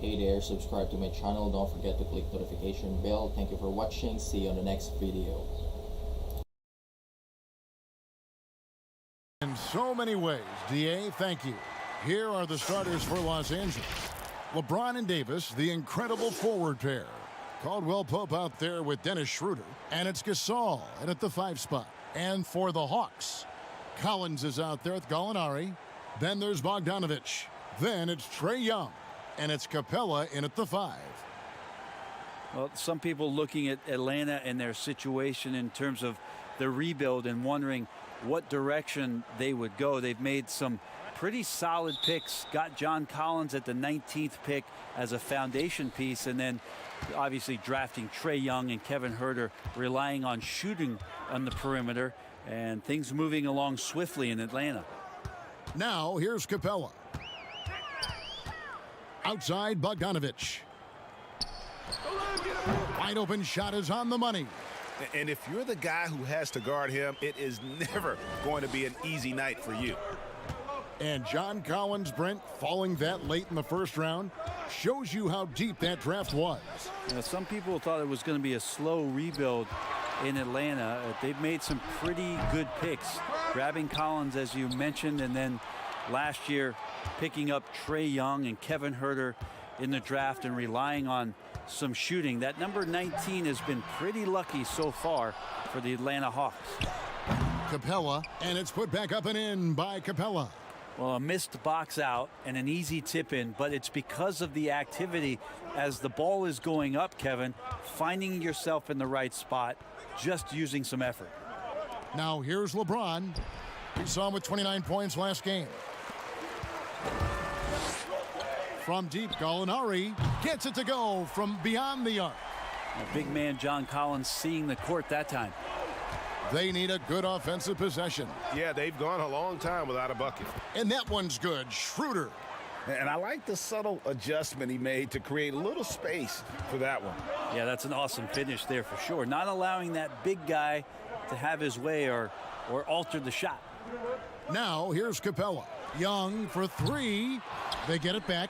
Hey there, subscribe to my channel. Don't forget to click notification bell. Thank you for watching. See you on the next video. In so many ways, DA, thank you. Here are the starters for Los Angeles. LeBron and Davis, the incredible forward pair. Caldwell Pope out there with Dennis Schroeder. And it's Gasol in at the 5 spot. And for the Hawks, Collins is out there with Gallinari. Then there's Bogdanovich. Then it's Trae Young. And it's Capella in at the 5. Well, some people looking at Atlanta and their situation in terms of the rebuild and wondering what direction they would go. They've made some pretty solid picks. Got John Collins at the 19th pick as a foundation piece, and then obviously drafting Trae Young and Kevin Huerter, relying on shooting on the perimeter, and things moving along swiftly in Atlanta. Now here's Capella. Outside Bogdanovich. Wide open shot is on the money. And if you're the guy who has to guard him, it is never going to be an easy night for you. And John Collins, Brent, falling that late in the first round shows you how deep that draft was. You know, some people thought it was going to be a slow rebuild in Atlanta. They've made some pretty good picks, grabbing Collins, as you mentioned, and then last year picking up Trae Young and Kevin Huerter in the draft and relying on some shooting. That number 19 has been pretty lucky so far for the Atlanta Hawks. Capella, and it's put back up and in by Capella. Well, a missed box out and an easy tip in, but it's because of the activity as the ball is going up, Kevin, finding yourself in the right spot, just using some effort. Now here's LeBron. We saw him with 29 points last game. From deep, Gallinari gets it to go from beyond the arc. A big man John Collins seeing the court that time. They need a good offensive possession. Yeah, they've gone a long time without a bucket. And that one's good. Schroeder. And I like the subtle adjustment he made to create a little space for that one. Yeah, that's an awesome finish there for sure. Not allowing that big guy to have his way or alter the shot. Now here's Capella. Young for 3. They get it back.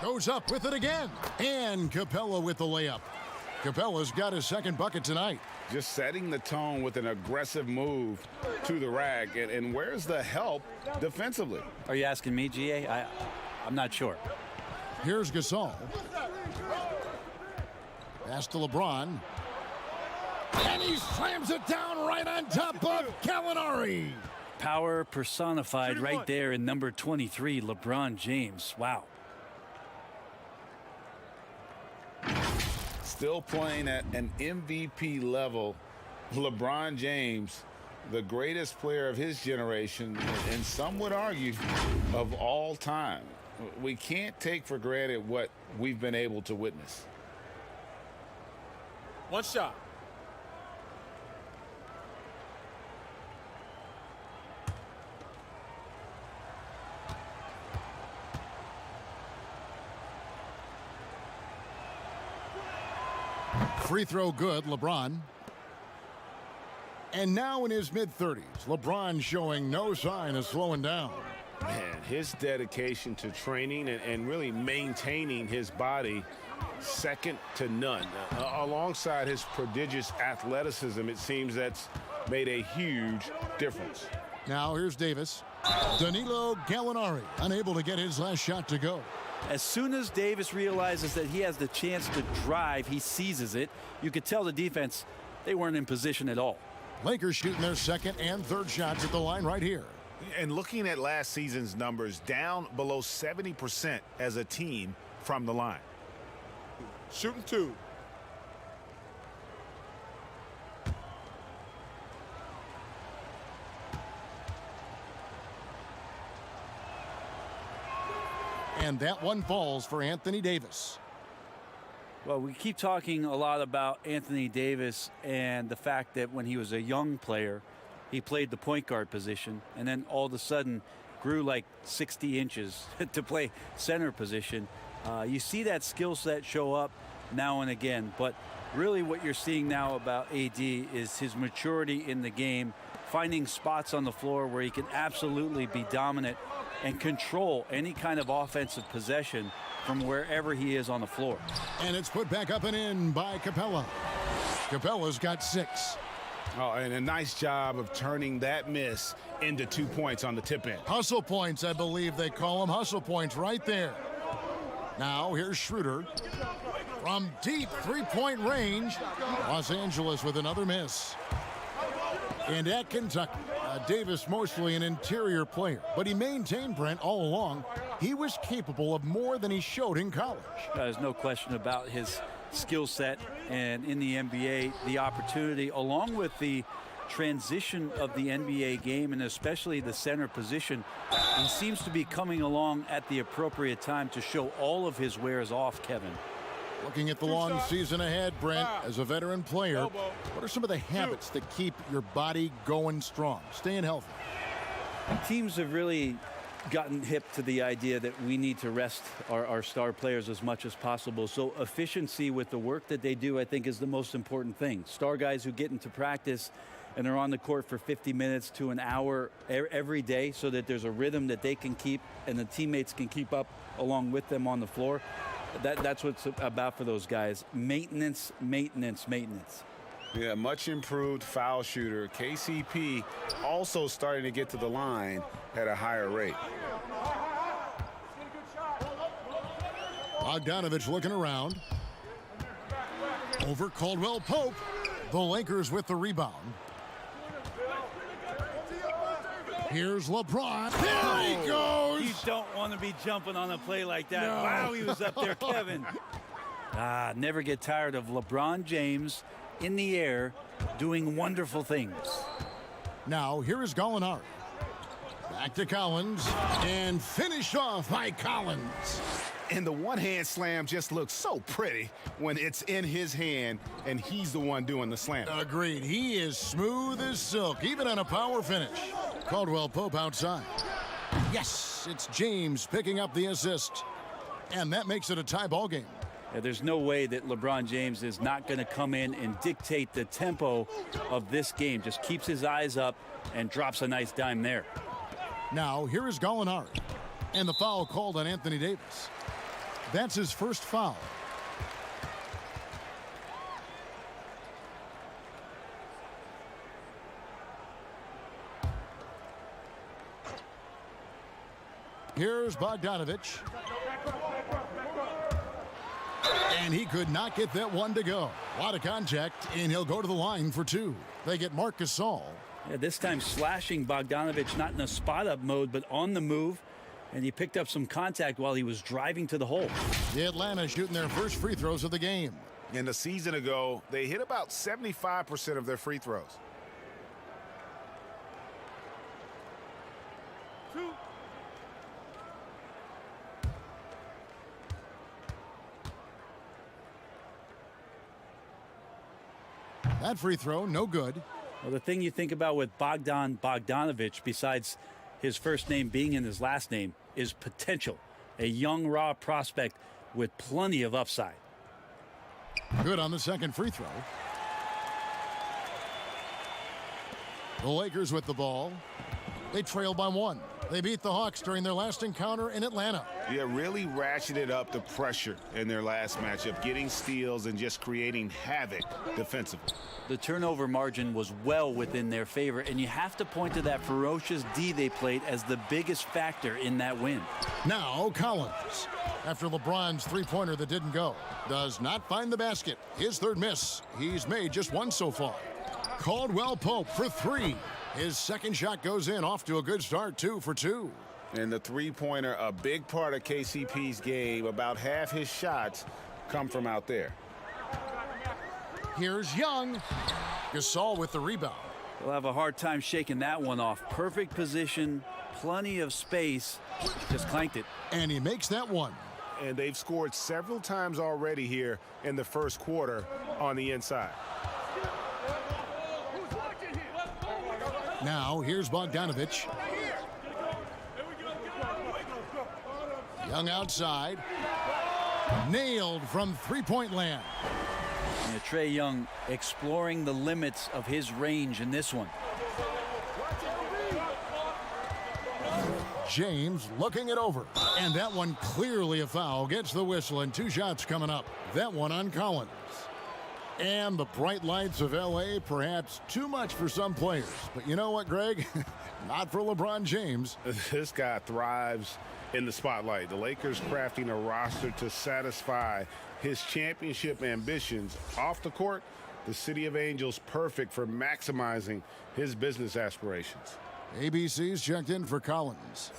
Goes up with it again. And Capella with the layup. Capella's got his second bucket tonight. Just setting the tone with an aggressive move to the rack. And where's the help defensively? Are you asking me, GA? I'm not sure. Here's Gasol. Pass to LeBron. And he slams it down right on top of Gallinari. Power personified right there in number 23, LeBron James. Wow. Still playing at an MVP level. LeBron James, the greatest player of his generation, and some would argue of all time. We can't take for granted what we've been able to witness. One shot. Free throw good, LeBron. And now in his mid-30s, LeBron showing no sign of slowing down. Man, his dedication to training and really maintaining his body, second to none. Alongside his prodigious athleticism, it seems that's made a huge difference. Now here's Davis. Danilo Gallinari unable to get his last shot to go. As soon as Davis realizes that he has the chance to drive, he seizes it. You could tell the defense, they weren't in position at all. Lakers shooting their second and third shots at the line right here. And looking at last season's numbers, down below 70% as a team from the line. Shooting 2. And that one falls for Anthony Davis. Well, we keep talking a lot about Anthony Davis and the fact that when he was a young player, he played the point guard position and then all of a sudden grew like 60 inches to play center position. You see that skill set show up now and again, but really what you're seeing now about AD is his maturity in the game, finding spots on the floor where he can absolutely be dominant and control any kind of offensive possession from wherever he is on the floor. And it's put back up and in by Capella. Capella's got 6. Oh, and a nice job of turning that miss into 2 points on the tip in. Hustle points, I believe they call them. Hustle points right there. Now here's Schroeder. From deep three-point range, Los Angeles with another miss. And at Kentucky, Davis mostly an interior player, but he maintained, Brent, all along, he was capable of more than he showed in college. There's no question about his skill set, and in the NBA, the opportunity, along with the transition of the NBA game, and especially the center position, he seems to be coming along at the appropriate time to show all of his wares off, Kevin. Looking at the long season ahead, Brent, as a veteran player, what are some of the habits that keep your body going strong, staying healthy? Teams have really gotten hip to the idea that we need to rest our star players as much as possible. So efficiency with the work that they do, I think, is the most important thing. Star guys who get into practice and are on the court for 50 minutes to an hour every day so that there's a rhythm that they can keep and the teammates can keep up along with them on the floor. That's what's about for those guys. Maintenance, maintenance, maintenance. Yeah, much improved foul shooter. KCP also starting to get to the line at a higher rate. Bogdanovich looking around. Over Caldwell Pope. The Lakers with the rebound. Here's LeBron. There he goes. You don't want to be jumping on a play like that. No. Wow, he was up there, Kevin. Never get tired of LeBron James in the air doing wonderful things. Now, here is Gallinari. Back to Collins. And finished off by Collins. And the one-hand slam just looks so pretty when it's in his hand and he's the one doing the slam. Agreed. He is smooth as silk, even on a power finish. Caldwell Pope outside. Yes, it's James picking up the assist. And that makes it a tie ball game. Yeah, there's no way that LeBron James is not going to come in and dictate the tempo of this game. Just keeps his eyes up and drops a nice dime there. Now, here is Gallinari. And the foul called on Anthony Davis. That's his first foul. Here's Bogdanovich. And he could not get that one to go. A lot of contact, and he'll go to the line for 2. They get Marc Gasol. Yeah, this time slashing Bogdanovich, not in a spot-up mode, but on the move. And he picked up some contact while he was driving to the hole. The Atlanta shooting their first free throws of the game. And a season ago, they hit about 75% of their free throws. That free throw, no good. Well, the thing you think about with Bogdanovich, besides his first name being in his last name, is potential. A young, raw prospect with plenty of upside. Good on the second free throw. The Lakers with the ball. They trail by 1. They beat the Hawks during their last encounter in Atlanta. Yeah, really ratcheted up the pressure in their last matchup, getting steals and just creating havoc defensively. The turnover margin was well within their favor, and you have to point to that ferocious D they played as the biggest factor in that win. Now Collins, after LeBron's three-pointer that didn't go, does not find the basket. His third miss. He's made just 1 so far. Caldwell Pope for 3. His second shot goes in, off to a good start, 2 for 2. And the three-pointer, a big part of KCP's game. About half his shots come from out there. Here's Young. Gasol with the rebound. They'll have a hard time shaking that one off. Perfect position, plenty of space, just clanked it. And he makes that one. And they've scored several times already here in the first quarter on the inside. Now, here's Bogdanovich. Young outside. Nailed from three-point land. And Trae Young exploring the limits of his range in this one. James looking it over. And that one clearly a foul. Gets the whistle and 2 shots coming up. That one on Collins. And the bright lights of L.A. perhaps too much for some players. But you know what, Greg? Not for LeBron James. This guy thrives in the spotlight. The Lakers crafting a roster to satisfy his championship ambitions. Off the court, the City of Angels perfect for maximizing his business aspirations. ABC's checked in for Collins.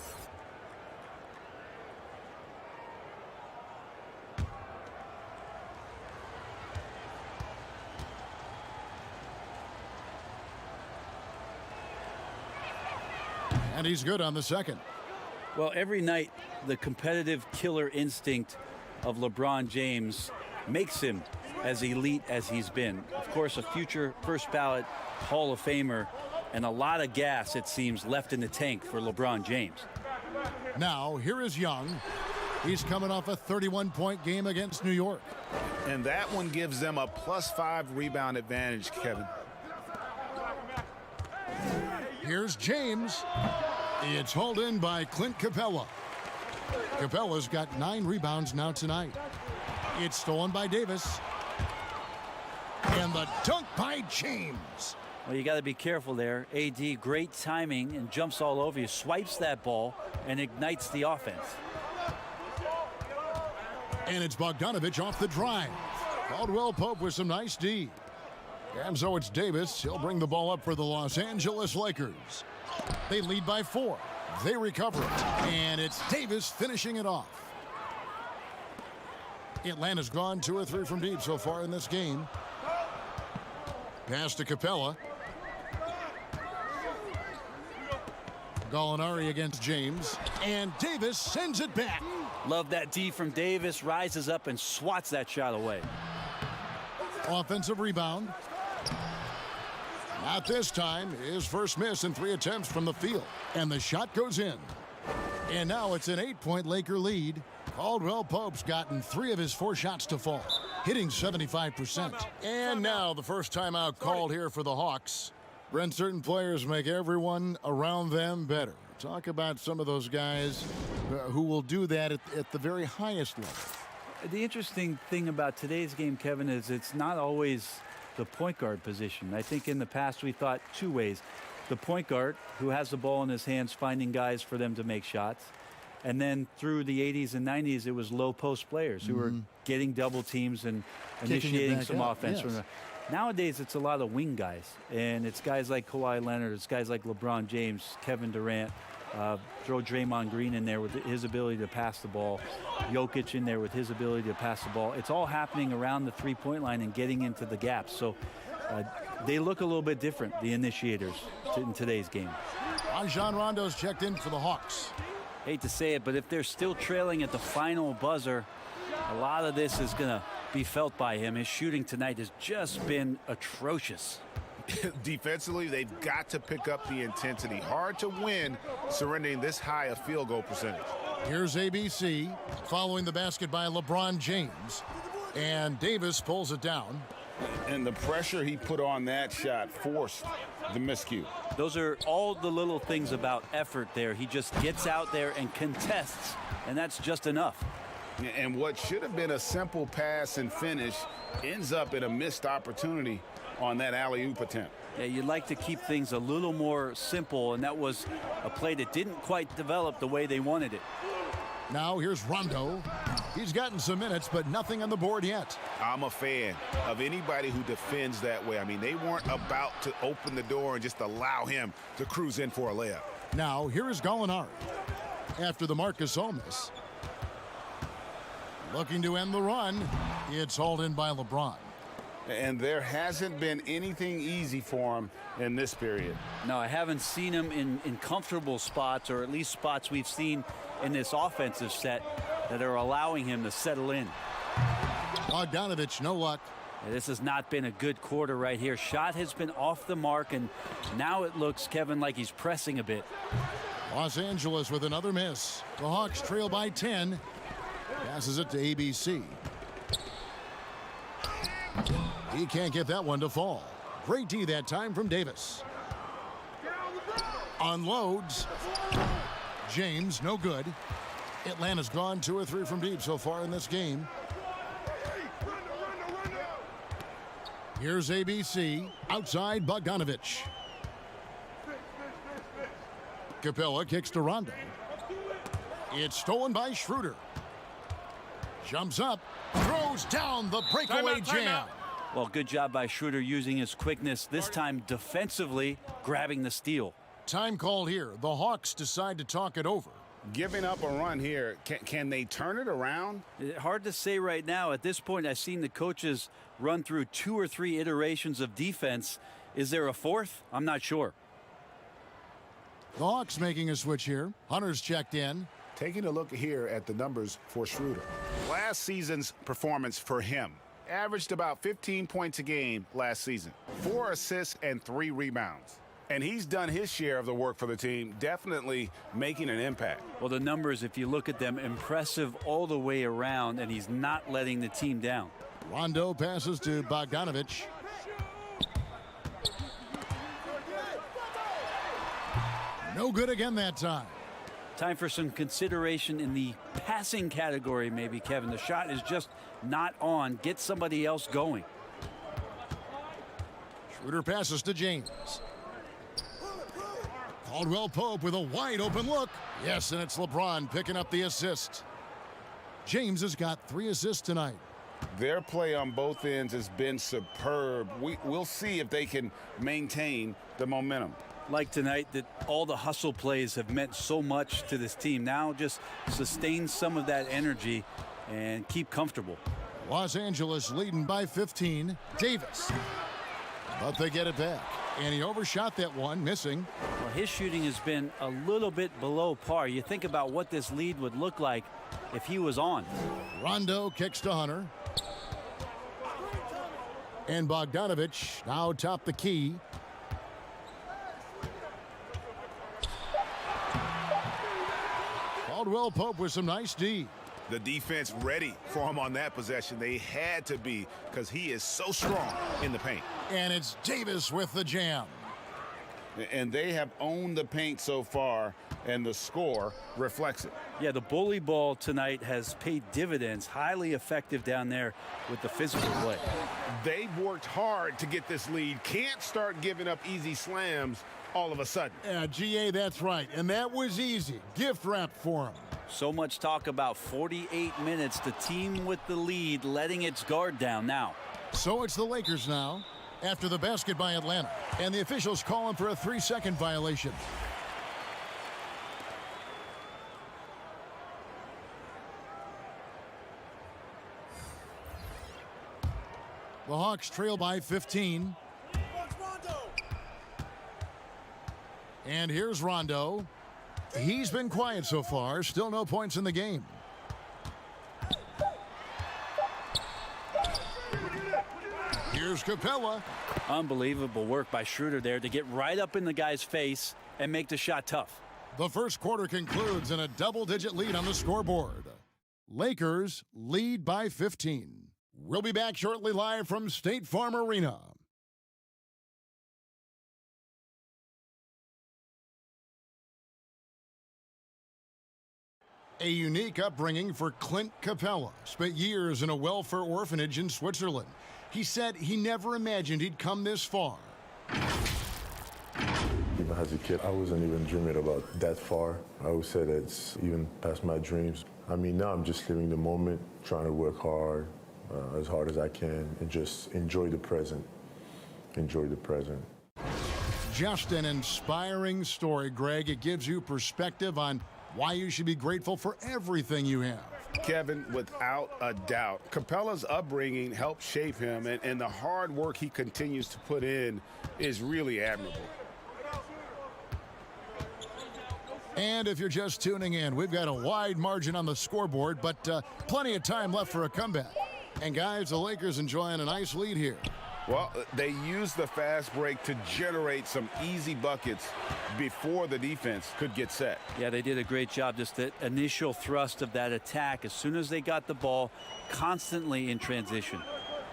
And he's good on the second. Well, every night, the competitive killer instinct of LeBron James makes him as elite as he's been. Of course, a future first ballot Hall of Famer, and a lot of gas, it seems, left in the tank for LeBron James. Now, here is Young. He's coming off a 31-point game against New York. And that one gives them a +5 rebound advantage, Kevin. Here's James. It's hauled in by Clint Capella. Capella's got 9 rebounds now tonight. It's stolen by Davis. And the dunk by James. Well, you got to be careful there. AD, great timing and jumps all over you, swipes that ball and ignites the offense. And it's Bogdanovich off the drive. Caldwell Pope with some nice D. And so it's Davis. He'll bring the ball up for the Los Angeles Lakers. They lead by 4. They recover it. And it's Davis finishing it off. Atlanta's gone 2 or 3 from deep so far in this game. Pass to Capella. Gallinari against James. And Davis sends it back. Love that D from Davis. Rises up and swats that shot away. Offensive rebound. Not this time. His first miss in 3 attempts from the field. And the shot goes in. And now it's an 8-point Laker lead. Caldwell Pope's gotten 3 of his 4 shots to fall, hitting 75%. And now the first timeout called here for the Hawks. Brent, certain players make everyone around them better. Talk about some of those guys who will do that at the very highest level. The interesting thing about today's game, Kevin, is it's not always the point guard position. I think in the past we thought 2 ways. The point guard, who has the ball in his hands, finding guys for them to make shots. And then through the 80s and 90s, it was low post players who were getting double teams and initiating some offense. Yes. Nowadays, it's a lot of wing guys. And it's guys like Kawhi Leonard. It's guys like LeBron James, Kevin Durant. Throw Draymond Green in there with his ability to pass the ball. Jokic in there with his ability to pass the ball. It's all happening around the three-point line and getting into the gaps. So they look a little bit different, the initiators, in today's game. Rajon Rondo's checked in for the Hawks. Hate to say it, but if they're still trailing at the final buzzer, a lot of this is going to be felt by him. His shooting tonight has just been atrocious. Defensively, they've got to pick up the intensity. Hard to win surrendering this high a field goal percentage. Here's ABC following the basket by LeBron James. And Davis pulls it down. And the pressure he put on that shot forced the miscue. Those are all the little things about effort there. He just gets out there and contests, and that's just enough. And what should have been a simple pass and finish ends up in a missed opportunity on that alley-oop attempt. Yeah, you'd like to keep things a little more simple, and that was a play that didn't quite develop the way they wanted it. Now here's Rondo. He's gotten some minutes, but nothing on the board yet. I'm a fan of anybody who defends that way. I mean, they weren't about to open the door and just allow him to cruise in for a layup. Now here is Gallinari after the Marcus miss. Looking to end the run. It's hauled in by LeBron. And there hasn't been anything easy for him in this period. No, I haven't seen him in comfortable spots, or at least spots we've seen in this offensive set that are allowing him to settle in. Bogdanovich, no luck. Yeah, this has not been a good quarter right here. Shot has been off the mark, and now it looks, Kevin, like he's pressing a bit. Los Angeles with another miss. The Hawks trail by 10. Passes it to ABC. He can't get that one to fall. Great D that time from Davis. Unloads. James, no good. Atlanta's gone 2 or 3 from deep so far in this game. Here's ABC. Outside, Bogdanovich. Capella kicks to Rondo. It's stolen by Schroeder. Jumps up, throws down the breakaway jam. Well, good job by Schroeder using his quickness, this time defensively grabbing the steal. Time called here. The Hawks decide to talk it over. Giving up a run here, can they turn it around? Hard to say right now. At this point, I've seen the coaches run through 2 or 3 iterations of defense. Is there a fourth? I'm not sure. The Hawks making a switch here. Hunter's checked in. Taking a look here at the numbers for Schroeder. Last season's performance for him averaged about 15 points a game last season, 4 assists and 3 rebounds. And he's done his share of the work for the team, definitely making an impact. Well, the numbers, if you look at them, impressive all the way around, and he's not letting the team down. Rondo passes to Bogdanovich. No good again that time. Time for some consideration in the passing category, maybe, Kevin. The shot is just not on. Get somebody else going. Schroeder passes to James. Caldwell Pope with a wide open look. Yes, and it's LeBron picking up the assist. James has got 3 assists tonight. Their play on both ends has been superb. We'll see if they can maintain the momentum. Like tonight, that all the hustle plays have meant so much to this team. Now just sustain some of that energy and keep comfortable. Los Angeles leading by 15. Davis. But they get it back. And he overshot that one, missing. Well, his shooting has been a little bit below par. You think about what this lead would look like if he was on. Rondo kicks to Hunter. And Bogdanovich now top the key. Caldwell Pope with some nice D. The defense ready for him on that possession. They had to be, because he is so strong in the paint. And it's Davis with the jam. And they have owned the paint so far, and the score reflects it. Yeah, the bully ball tonight has paid dividends. Highly effective down there with the physical play. They've worked hard to get this lead. Can't start giving up easy slams all of a sudden. Yeah, GA, that's right. And that was easy. Gift wrap for him. So much talk about 48 minutes. The team with the lead letting its guard down now. So it's the Lakers now after the basket by Atlanta. And the officials calling for a 3-second violation. The Hawks trail by 15. And here's Rondo. He's been quiet so far. Still no points in the game. Here's Capella. Unbelievable work by Schroeder there to get right up in the guy's face and make the shot tough. The first quarter concludes in a double-digit lead on the scoreboard. Lakers lead by 15. We'll be back shortly live from State Farm Arena. A unique upbringing for Clint Capella. Spent years in a welfare orphanage in Switzerland. He said he never imagined he'd come this far. Even as a kid, I wasn't even dreaming about that far. I always said it's even past my dreams. I mean, now I'm just living the moment, trying to work hard as I can, and just enjoy the present. Enjoy the present. Just an inspiring story, Greg. It gives you perspective on why you should be grateful for everything you have. Kevin, without a doubt, Capella's upbringing helped shape him, and the hard work he continues to put in is really admirable. And if you're just tuning in, we've got a wide margin on the scoreboard, but plenty of time left for a comeback. And guys, the Lakers enjoying a nice lead here. Well, they used the fast break to generate some easy buckets before the defense could get set. Yeah, they did a great job. Just the initial thrust of that attack as soon as they got the ball, constantly in transition.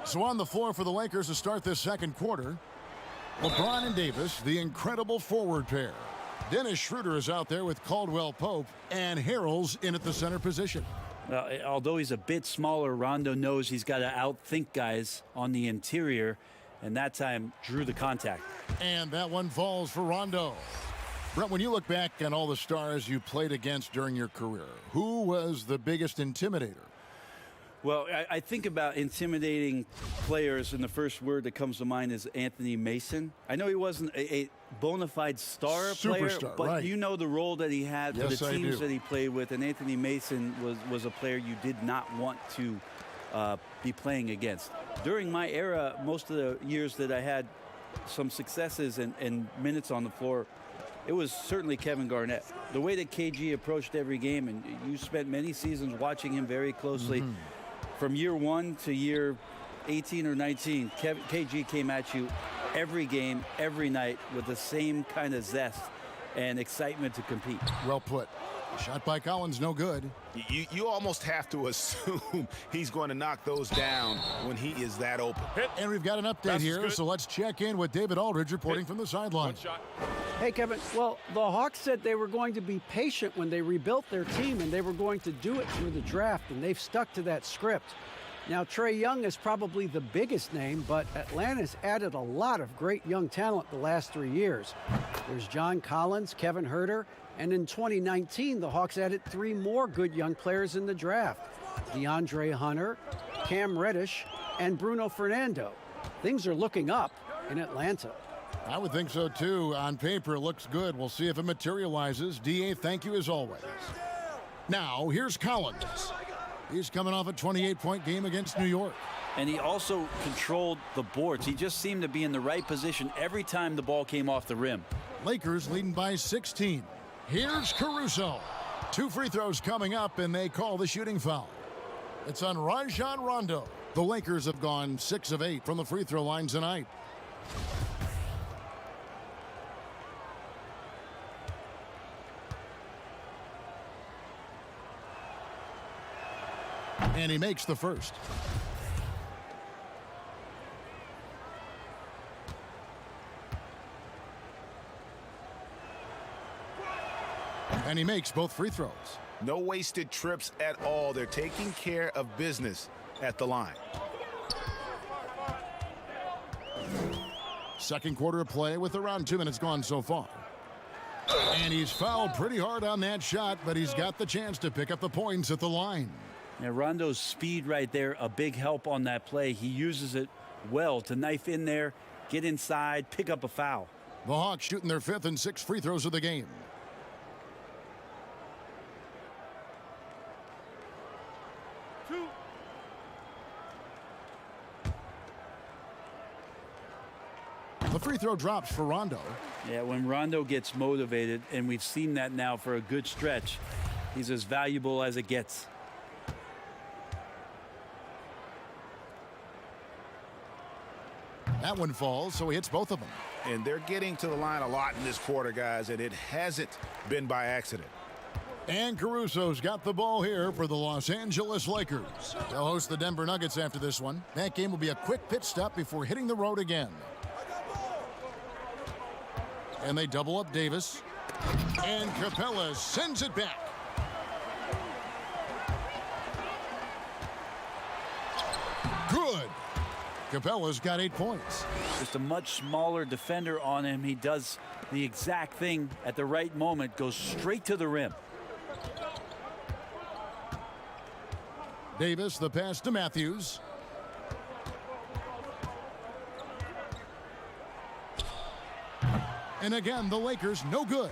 So on the floor for the Lakers to start this second quarter, LeBron and Davis, the incredible forward pair. Dennis Schroeder is out there with Caldwell Pope, and Harrell's in at the center position. Although he's a bit smaller, Rondo knows he's got to outthink guys on the interior, and that time drew the contact. And that one falls for Rondo. Brett, when you look back on all the stars you played against during your career, who was the biggest intimidator? Well, I think about intimidating players, and the first word that comes to mind is Anthony Mason. I know he wasn't a bona fide player, Superstar, but right. you know the role that he had for Yes, the I teams do. that he played with, and Anthony Mason was a player you did not want to be playing against. During my era, most of the years that I had some successes and minutes on the floor, it was certainly Kevin Garnett. The way that KG approached every game, and you spent many seasons watching him very closely. From year 1 to year 18 or 19, KG came at you every game, every night with the same kind of zest and excitement to compete. Well put. Shot by Collins, no good. You almost have to assume he's going to knock those down when he is that open. And we've got an update Pass is here, good. so let's check in with David Aldridge reporting from the sideline. One shot. Hey, Kevin. Well, the Hawks said they were going to be patient when they rebuilt their team, and they were going to do it through the draft, and they've stuck to that script. Now, Trae Young is probably the biggest name, but Atlanta's added a lot of great young talent the last 3 years. There's John Collins, Kevin Huerter, and in 2019, the Hawks added 3 more good young players in the draft: DeAndre Hunter, Cam Reddish, and Bruno Fernando. Things are looking up in Atlanta. I would think so, too. On paper, it looks good. We'll see if it materializes. D.A., thank you as always. Now, here's Collins. He's coming off a 28-point game against New York. And he also controlled the boards. He just seemed to be in the right position every time the ball came off the rim. Lakers leading by 16. Here's Caruso. 2 free throws coming up, and they call the shooting foul. It's on Rajon Rondo. The Lakers have gone 6 of 8 from the free throw line tonight. And he makes the first. And he makes both free throws. No wasted trips at all. They're taking care of business at the line. Second quarter of play with around 2 minutes gone so far. And he's fouled pretty hard on that shot, but he's got the chance to pick up the points at the line. Now, Rondo's speed right there, a big help on that play. He uses it well to knife in there, get inside, pick up a foul. The Hawks shooting their 5th and 6th free throws of the game. The free throw drops for Rondo. Yeah, when Rondo gets motivated, and we've seen that now for a good stretch, he's as valuable as it gets. That one falls, so he hits both of them. And they're getting to the line a lot in this quarter, guys, and it hasn't been by accident. And Caruso's got the ball here for the Los Angeles Lakers. They'll host the Denver Nuggets after this one. That game will be a quick pit stop before hitting the road again. And they double up Davis. And Capella sends it back. Good. Capella's got 8 points. Just a much smaller defender on him. He does the exact thing at the right moment, goes straight to the rim. Davis, the pass to Matthews. And again, the Lakers no good.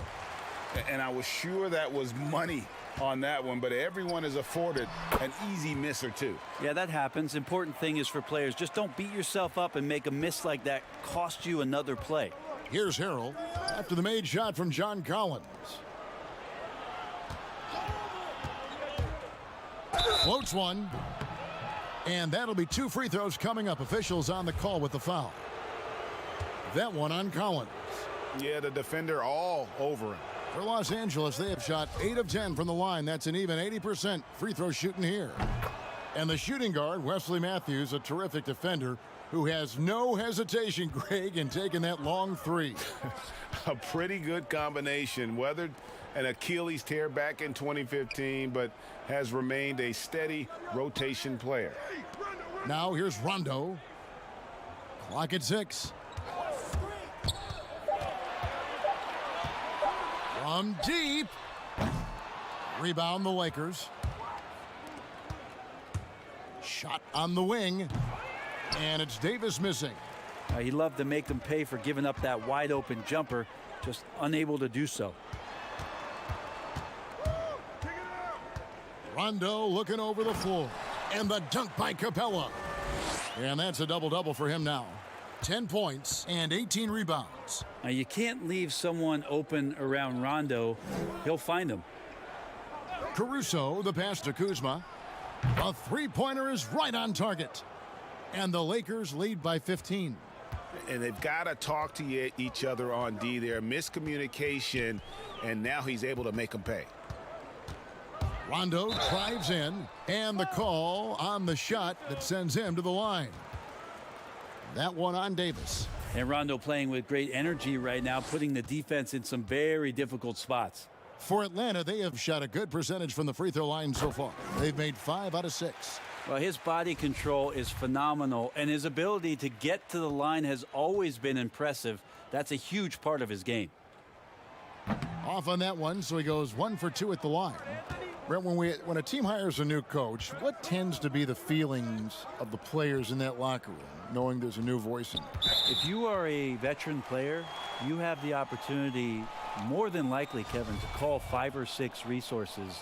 And I was sure that was money on that one, but everyone is afforded an easy miss or two. Yeah, that happens. Important thing is for players, just don't beat yourself up and make a miss like that cost you another play. Here's Harrell after the made shot from John Collins. Floats one. And that'll be 2 free throws coming up. Officials on the call with the foul. That one on Collins. Yeah, the defender all over him. For Los Angeles, they have shot 8 of 10 from the line. That's an even 80% free throw shooting here. And the shooting guard, Wesley Matthews, a terrific defender, who has no hesitation, Greg, in taking that long three. A pretty good combination. Weathered an Achilles tear back in 2015, but has remained a steady rotation player. Now here's Rondo. Clock at 6. From deep. Rebound the Lakers. Shot on the wing. And it's Davis missing. He loved to make them pay for giving up that wide open jumper, just unable to do so. Rondo looking over the floor. And the dunk by Capella. And that's a double-double for him now. 10 points and 18 rebounds. Now you can't leave someone open around Rondo. He'll find them. Caruso, the pass to Kuzma. A three-pointer is right on target. And the Lakers lead by 15. And they've got to talk to each other on D there. Miscommunication, and now he's able to make them pay. Rondo drives in, and the call on the shot that sends him to the line. That one on Davis. And Rondo playing with great energy right now, putting the defense in some very difficult spots. For Atlanta, they have shot a good percentage from the free throw line so far. They've made 5 out of 6. Well, his body control is phenomenal, and his ability to get to the line has always been impressive. That's a huge part of his game. Off on that one, so he goes 1 for 2 at the line. Brent, when a team hires a new coach, what tends to be the feelings of the players in that locker room, knowing there's a new voice in there? If you are a veteran player, you have the opportunity, more than likely, Kevin, to call 5 or 6 resources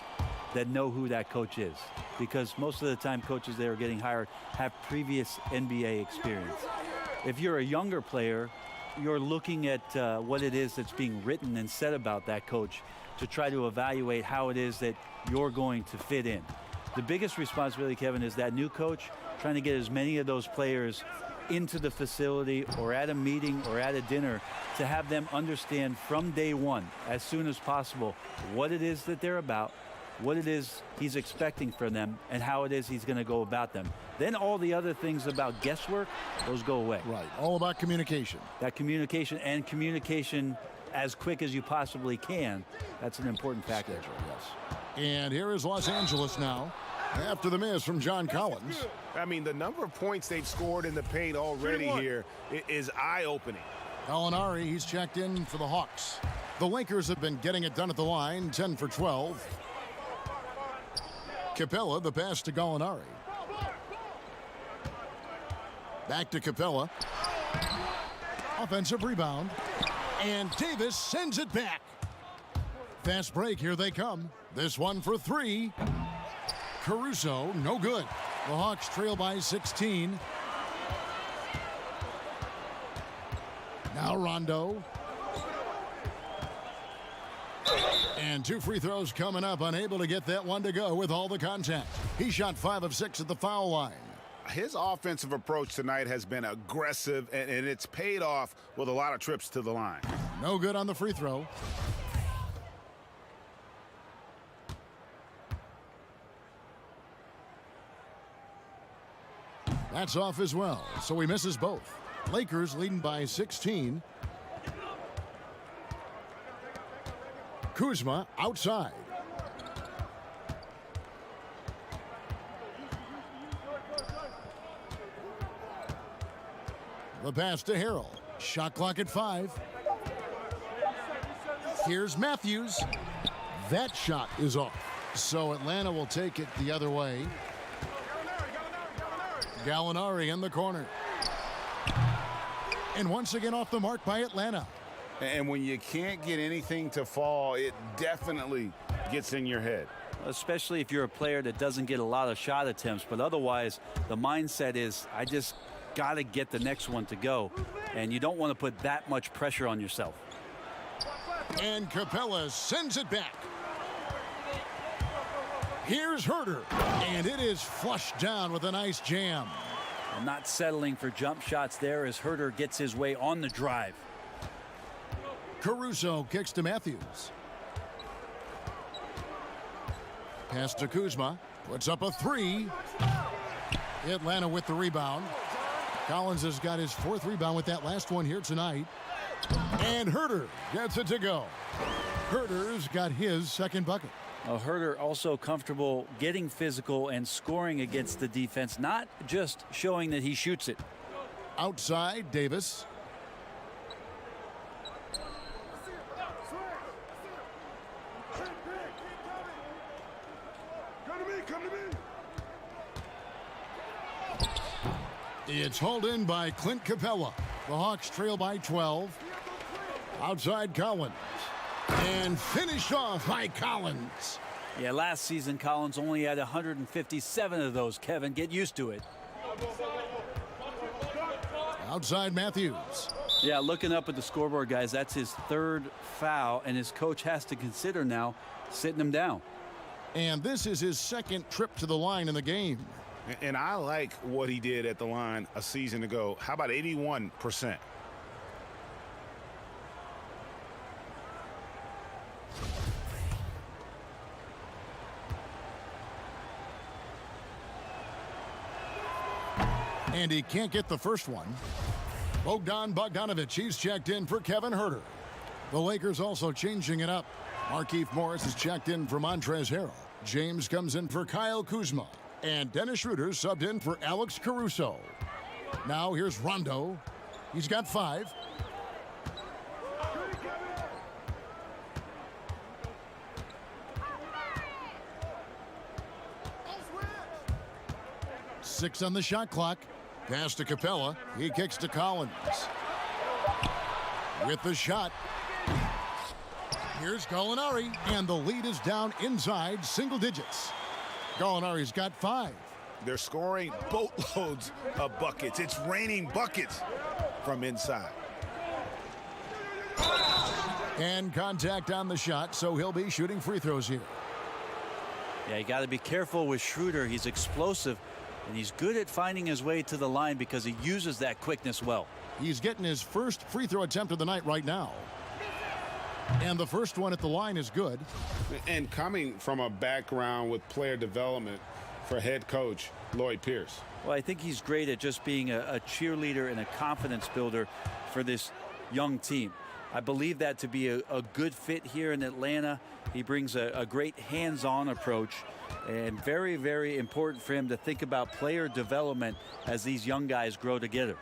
that know who that coach is. Because most of the time, coaches that are getting hired have previous NBA experience. If you're a younger player, you're looking at what it is that's being written and said about that coach to try to evaluate how it is that you're going to fit in. The biggest responsibility, Kevin, is that new coach trying to get as many of those players into the facility or at a meeting or at a dinner to have them understand from day one, as soon as possible, what it is that they're about, what it is he's expecting from them, and how it is he's going to go about them. Then all the other things about guesswork, those go away. Right, all about communication. That communication, and communication as quick as you possibly can, that's an important factor. Yes. And here is Los Angeles now after the miss from John Collins. I mean, the number of points they've scored in the paint already here is eye-opening. Gallinari, he's checked in for the Hawks. The Lakers have been getting it done at the line, 10 for 12. Capella, the pass to Gallinari. Back to Capella. Offensive rebound. And Davis sends it back. Fast break, here they come. This one for 3. Caruso, no good. The Hawks trail by 16. Now Rondo. And 2 free throws coming up, unable to get that one to go with all the contact. He shot 5 of 6 at the foul line. His offensive approach tonight has been aggressive, and it's paid off with a lot of trips to the line. No good on the free throw. That's off as well, so he misses both. Lakers leading by 16. Kuzma outside. The pass to Harrell. Shot clock at 5. Here's Matthews. That shot is off. So Atlanta will take it the other way. Gallinari in the corner. And once again off the mark by Atlanta. And when you can't get anything to fall, it definitely gets in your head. Especially if you're a player that doesn't get a lot of shot attempts, but otherwise the mindset is, I just got to get the next one to go, and you don't want to put that much pressure on yourself. And Capella sends it back. Here's Herter, and it is flushed down with a nice jam. And not settling for jump shots there as Herter gets his way on the drive. Caruso kicks to Matthews. Pass to Kuzma. Puts up a 3. Atlanta with the rebound. Collins has got his 4th rebound with that last one here tonight. And Herter gets it to go. Herter's got his 2nd bucket. Well, Herter also comfortable getting physical and scoring against the defense, not just showing that he shoots it. Outside, Davis. It's hauled in by Clint Capella. The Hawks trail by 12. Outside Collins. And finished off by Collins. Yeah, last season Collins only had 157 of those. Kevin, get used to it. Outside Matthews. Yeah, looking up at the scoreboard, guys, that's his 3rd foul, and his coach has to consider now sitting him down. And this is his 2nd trip to the line in the game. And I like what he did at the line a season ago. How about 81%? And he can't get the first one. Bogdanovich, he's checked in for Kevin Herter. The Lakers also changing it up. Markieff Morris is checked in for Montrezl Harrell. James comes in for Kyle Kuzma. And Dennis Schroeder subbed in for Alex Caruso. Now here's Rondo. He's got 5. Six on the shot clock. Pass to Capella. He kicks to Collins. With the shot. Here's Gallinari. And the lead is down inside single digits. Gallinari's got 5. They're scoring boatloads of buckets. It's raining buckets from inside. And contact on the shot, so he'll be shooting free throws here. Yeah, you got to be careful with Schroeder. He's explosive, and he's good at finding his way to the line because he uses that quickness well. He's getting his first free throw attempt of the night right now. And the first one at the line is good. And coming from a background with player development for head coach Lloyd Pierce. Well, I think he's great at just being a cheerleader and a confidence builder for this young team. I believe that to be a good fit here in Atlanta. He brings a great hands-on approach, and very, very important for him to think about player development as these young guys grow together.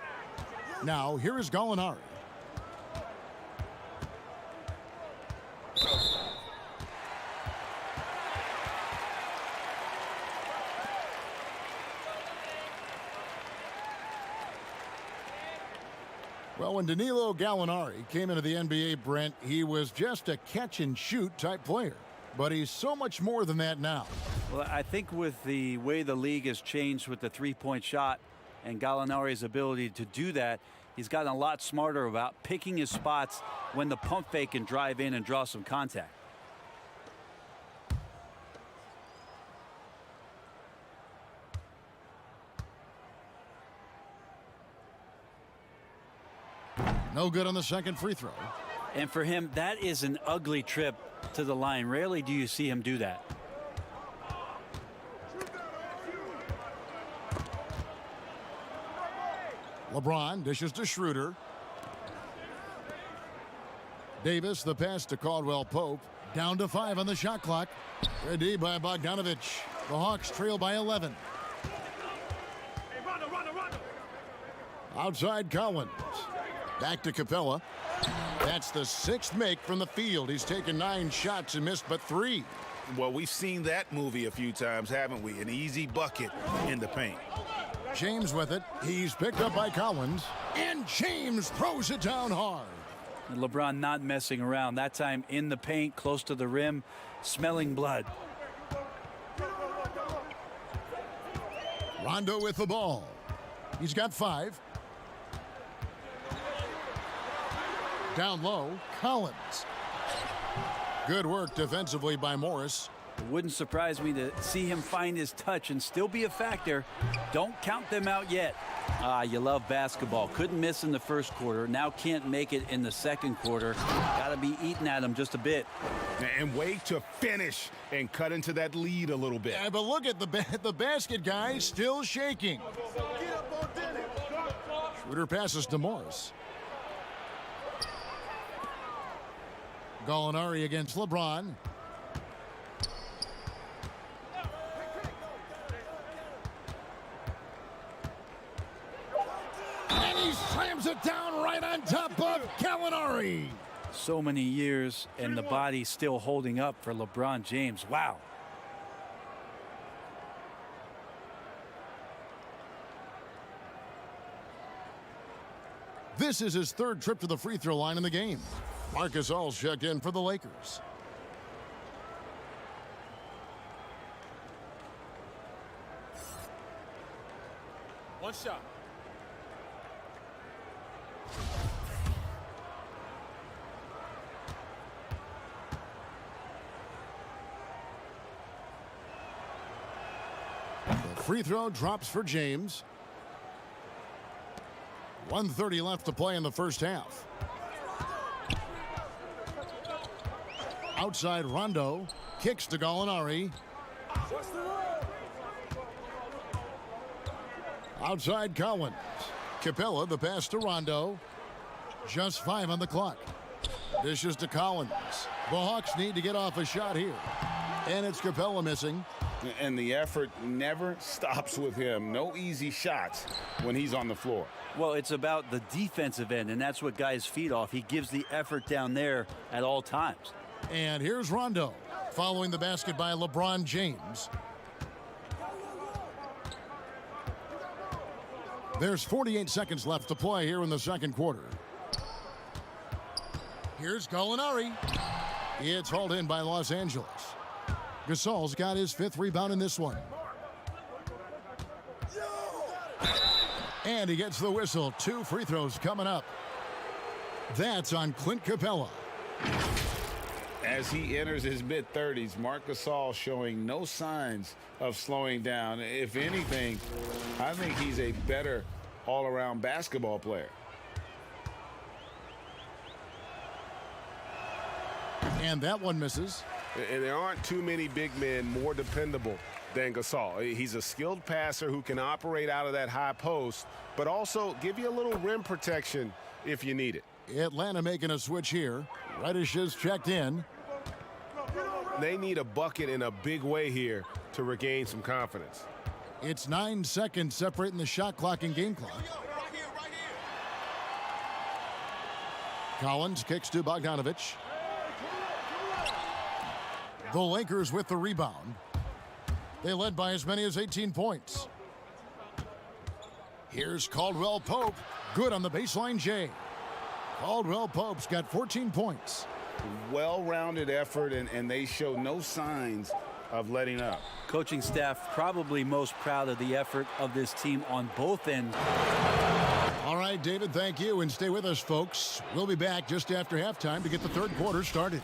Now, here is Gallinari. Well, when Danilo Gallinari came into the NBA, Brent, he was just a catch-and-shoot type player. But he's so much more than that now. Well, I think with the way the league has changed with the three-point shot and Gallinari's ability to do that, he's gotten a lot smarter about picking his spots when the pump fake can drive in and draw some contact. No good on the second free throw. And for him, that is an ugly trip to the line. Rarely do you see him do that. LeBron dishes to Schroeder. Davis, the pass to Caldwell Pope. Down to 5 on the shot clock. Ready by Bogdanovich. The Hawks trail by 11. Outside Collins. Back to Capella. That's the 6th make from the field. He's taken 9 shots and missed but 3. Well, we've seen that movie a few times, haven't we? An easy bucket in the paint. James with it. He's picked up by Collins. And James throws it down hard. And LeBron not messing around. That time in the paint, close to the rim, smelling blood. Rondo with the ball. He's got 5. Down low, Collins. Good work defensively by Morris. It wouldn't surprise me to see him find his touch and still be a factor. Don't count them out yet. You love basketball. Couldn't miss in the first quarter. Now can't make it in the second quarter. Got to be eating at him just a bit. And wait to finish and cut into that lead a little bit. Yeah, but look at the basket, guys, still shaking. Schroeder passes to Morris. Gallinari against LeBron. And he slams it down right on top of Gallinari. So many years, and the body still holding up for LeBron James. Wow. This is his third trip to the free throw line in the game. Marc Gasol's checked in for the Lakers. One shot. The free throw drops for James. 1:30 left to play in the first half. Outside Rondo. Kicks to Gallinari. Outside Collins. Capella, the pass to Rondo. Just 5 on the clock. Dishes to Collins. The Hawks need to get off a shot here. And it's Capella missing. And the effort never stops with him. No easy shots when he's on the floor. Well, it's about the defensive end, and that's what guys feed off. He gives the effort down there at all times. And here's Rondo following the basket by LeBron James. There's 48 seconds left to play here in the second quarter. Here's Gallinari. It's hauled in by Los Angeles. Gasol's got his 5th rebound in this one. And he gets the whistle. 2 free throws coming up. That's on Clint Capella. As he enters his mid-30s, Marc Gasol showing no signs of slowing down. If anything, I think he's a better all-around basketball player. And that one misses. And there aren't too many big men more dependable than Gasol. He's a skilled passer who can operate out of that high post, but also give you a little rim protection if you need it. Atlanta making a switch here. Reddish is checked in. They need a bucket in a big way here to regain some confidence. It's 9 seconds separating the shot clock and game clock. Collins kicks to Bogdanovich. The Lakers with the rebound. They led by as many as 18 points. Here's Caldwell Pope. Good on the baseline J. Caldwell Pope's got 14 points. Well-rounded effort, and they show no signs of letting up. Coaching staff probably most proud of the effort of this team on both ends. All right, David, thank you. And stay with us, folks. We'll be back just after halftime to get the third quarter started.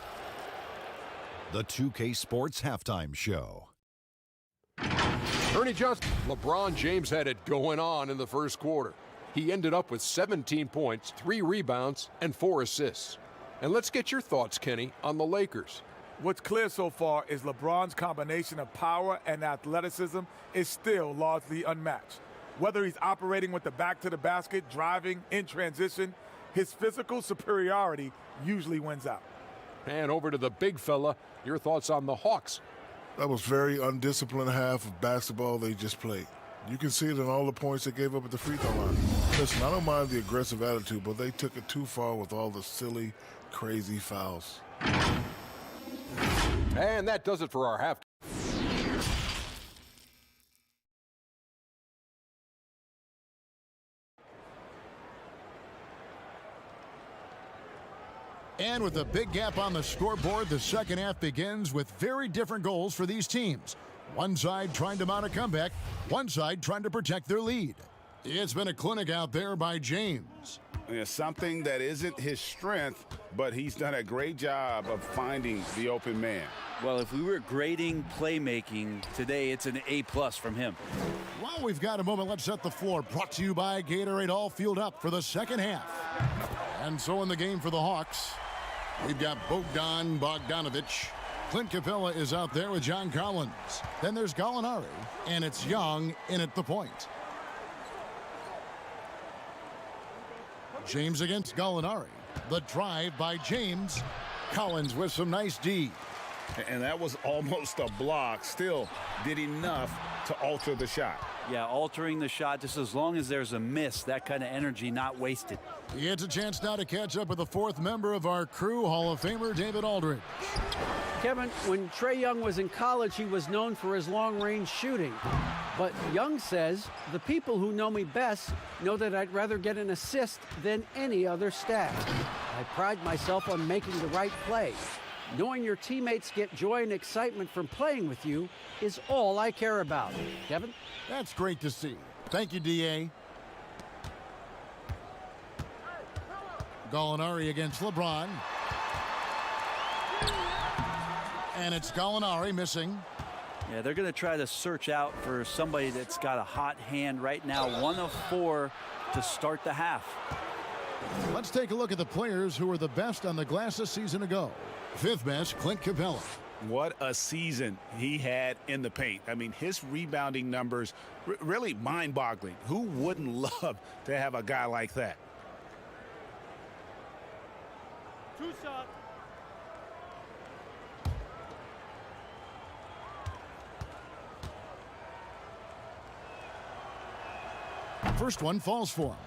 The 2K Sports Halftime Show. Ernie Johnson. LeBron James had it going on in the first quarter. He ended up with 17 points, 3 rebounds, and 4 assists. And let's get your thoughts, Kenny, on the Lakers. What's clear so far is LeBron's combination of power and athleticism is still largely unmatched. Whether he's operating with the back to the basket, driving, in transition, his physical superiority usually wins out. And over to the big fella, your thoughts on the Hawks. That was very undisciplined half of basketball they just played. You can see it in all the points they gave up at the free throw line. Listen, I don't mind the aggressive attitude, but they took it too far with all the silly, crazy fouls. And that does it for our half. And with a big gap on the scoreboard, the second half begins with very different goals for these teams. One side trying to mount a comeback, one side trying to protect their lead. It's been a clinic out there by James. Yeah, something that isn't his strength, but he's done a great job of finding the open man. Well, if we were grading playmaking today, it's an A+ from him. While we've got a moment, let's set the floor. Brought to you by Gatorade, all fueled up for the second half. And so in the game for the Hawks, we've got Bogdanovich. Clint Capella is out there with John Collins. Then there's Gallinari, and it's Young in at the point. James against Gallinari. The drive by James. Collins with some nice D. And that was almost a block. Still did enough to alter the shot. Yeah, altering the shot just as long as there's a miss, that kind of energy not wasted. He gets a chance now to catch up with the fourth member of our crew, Hall of Famer David Aldridge. Kevin, when Trae Young was in college, he was known for his long-range shooting. But Young says, the people who know me best know that I'd rather get an assist than any other stat. I pride myself on making the right play. Knowing your teammates get joy and excitement from playing with you is all I care about. Kevin? That's great to see. Thank you, D.A. Gallinari against LeBron. And it's Gallinari missing. Yeah, they're going to try to search out for somebody that's got a hot hand right now. 1 of 4 to start the half. Let's take a look at the players who were the best on the glass a season ago. 5th best, Clint Capella. What a season he had in the paint. I mean, his rebounding numbers really mind-boggling. Who wouldn't love to have a guy like that? Two shot. First one falls for him.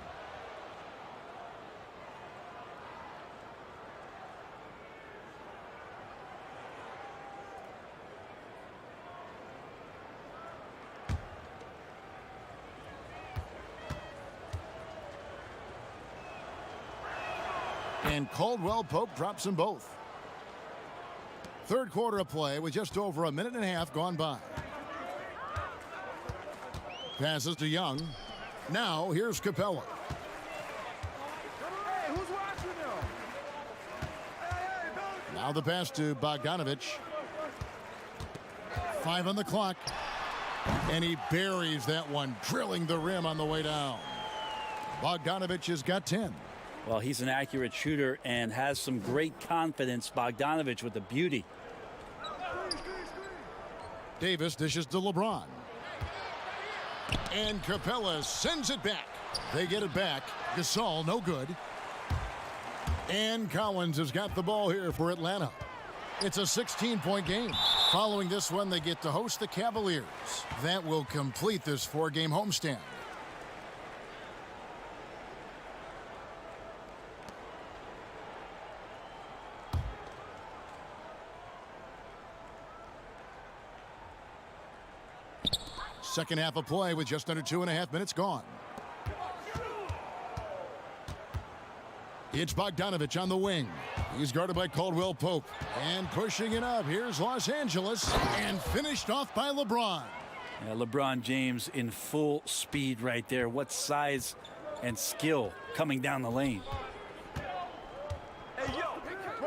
And Caldwell Pope drops them both. Third quarter of play with just over a minute and a half gone by. Passes to Young. Now here's Capella. Hey, who's watching them? Now the pass to Bogdanovich. 5 on the clock. And he buries that one, drilling the rim on the way down. Bogdanovich has got 10. Well, he's an accurate shooter and has some great confidence. Bogdanovich with the beauty. Davis dishes to LeBron. And Capella sends it back. They get it back. Gasol, no good. And Collins has got the ball here for Atlanta. It's a 16-point game. Following this one, they get to host the Cavaliers. That will complete this 4-game homestand. Second half of play with just under 2.5 minutes gone. It's Bogdanovich on the wing. He's guarded by Caldwell Pope. And pushing it up, here's Los Angeles. And finished off by LeBron. Yeah, LeBron James in full speed right there. What size and skill coming down the lane.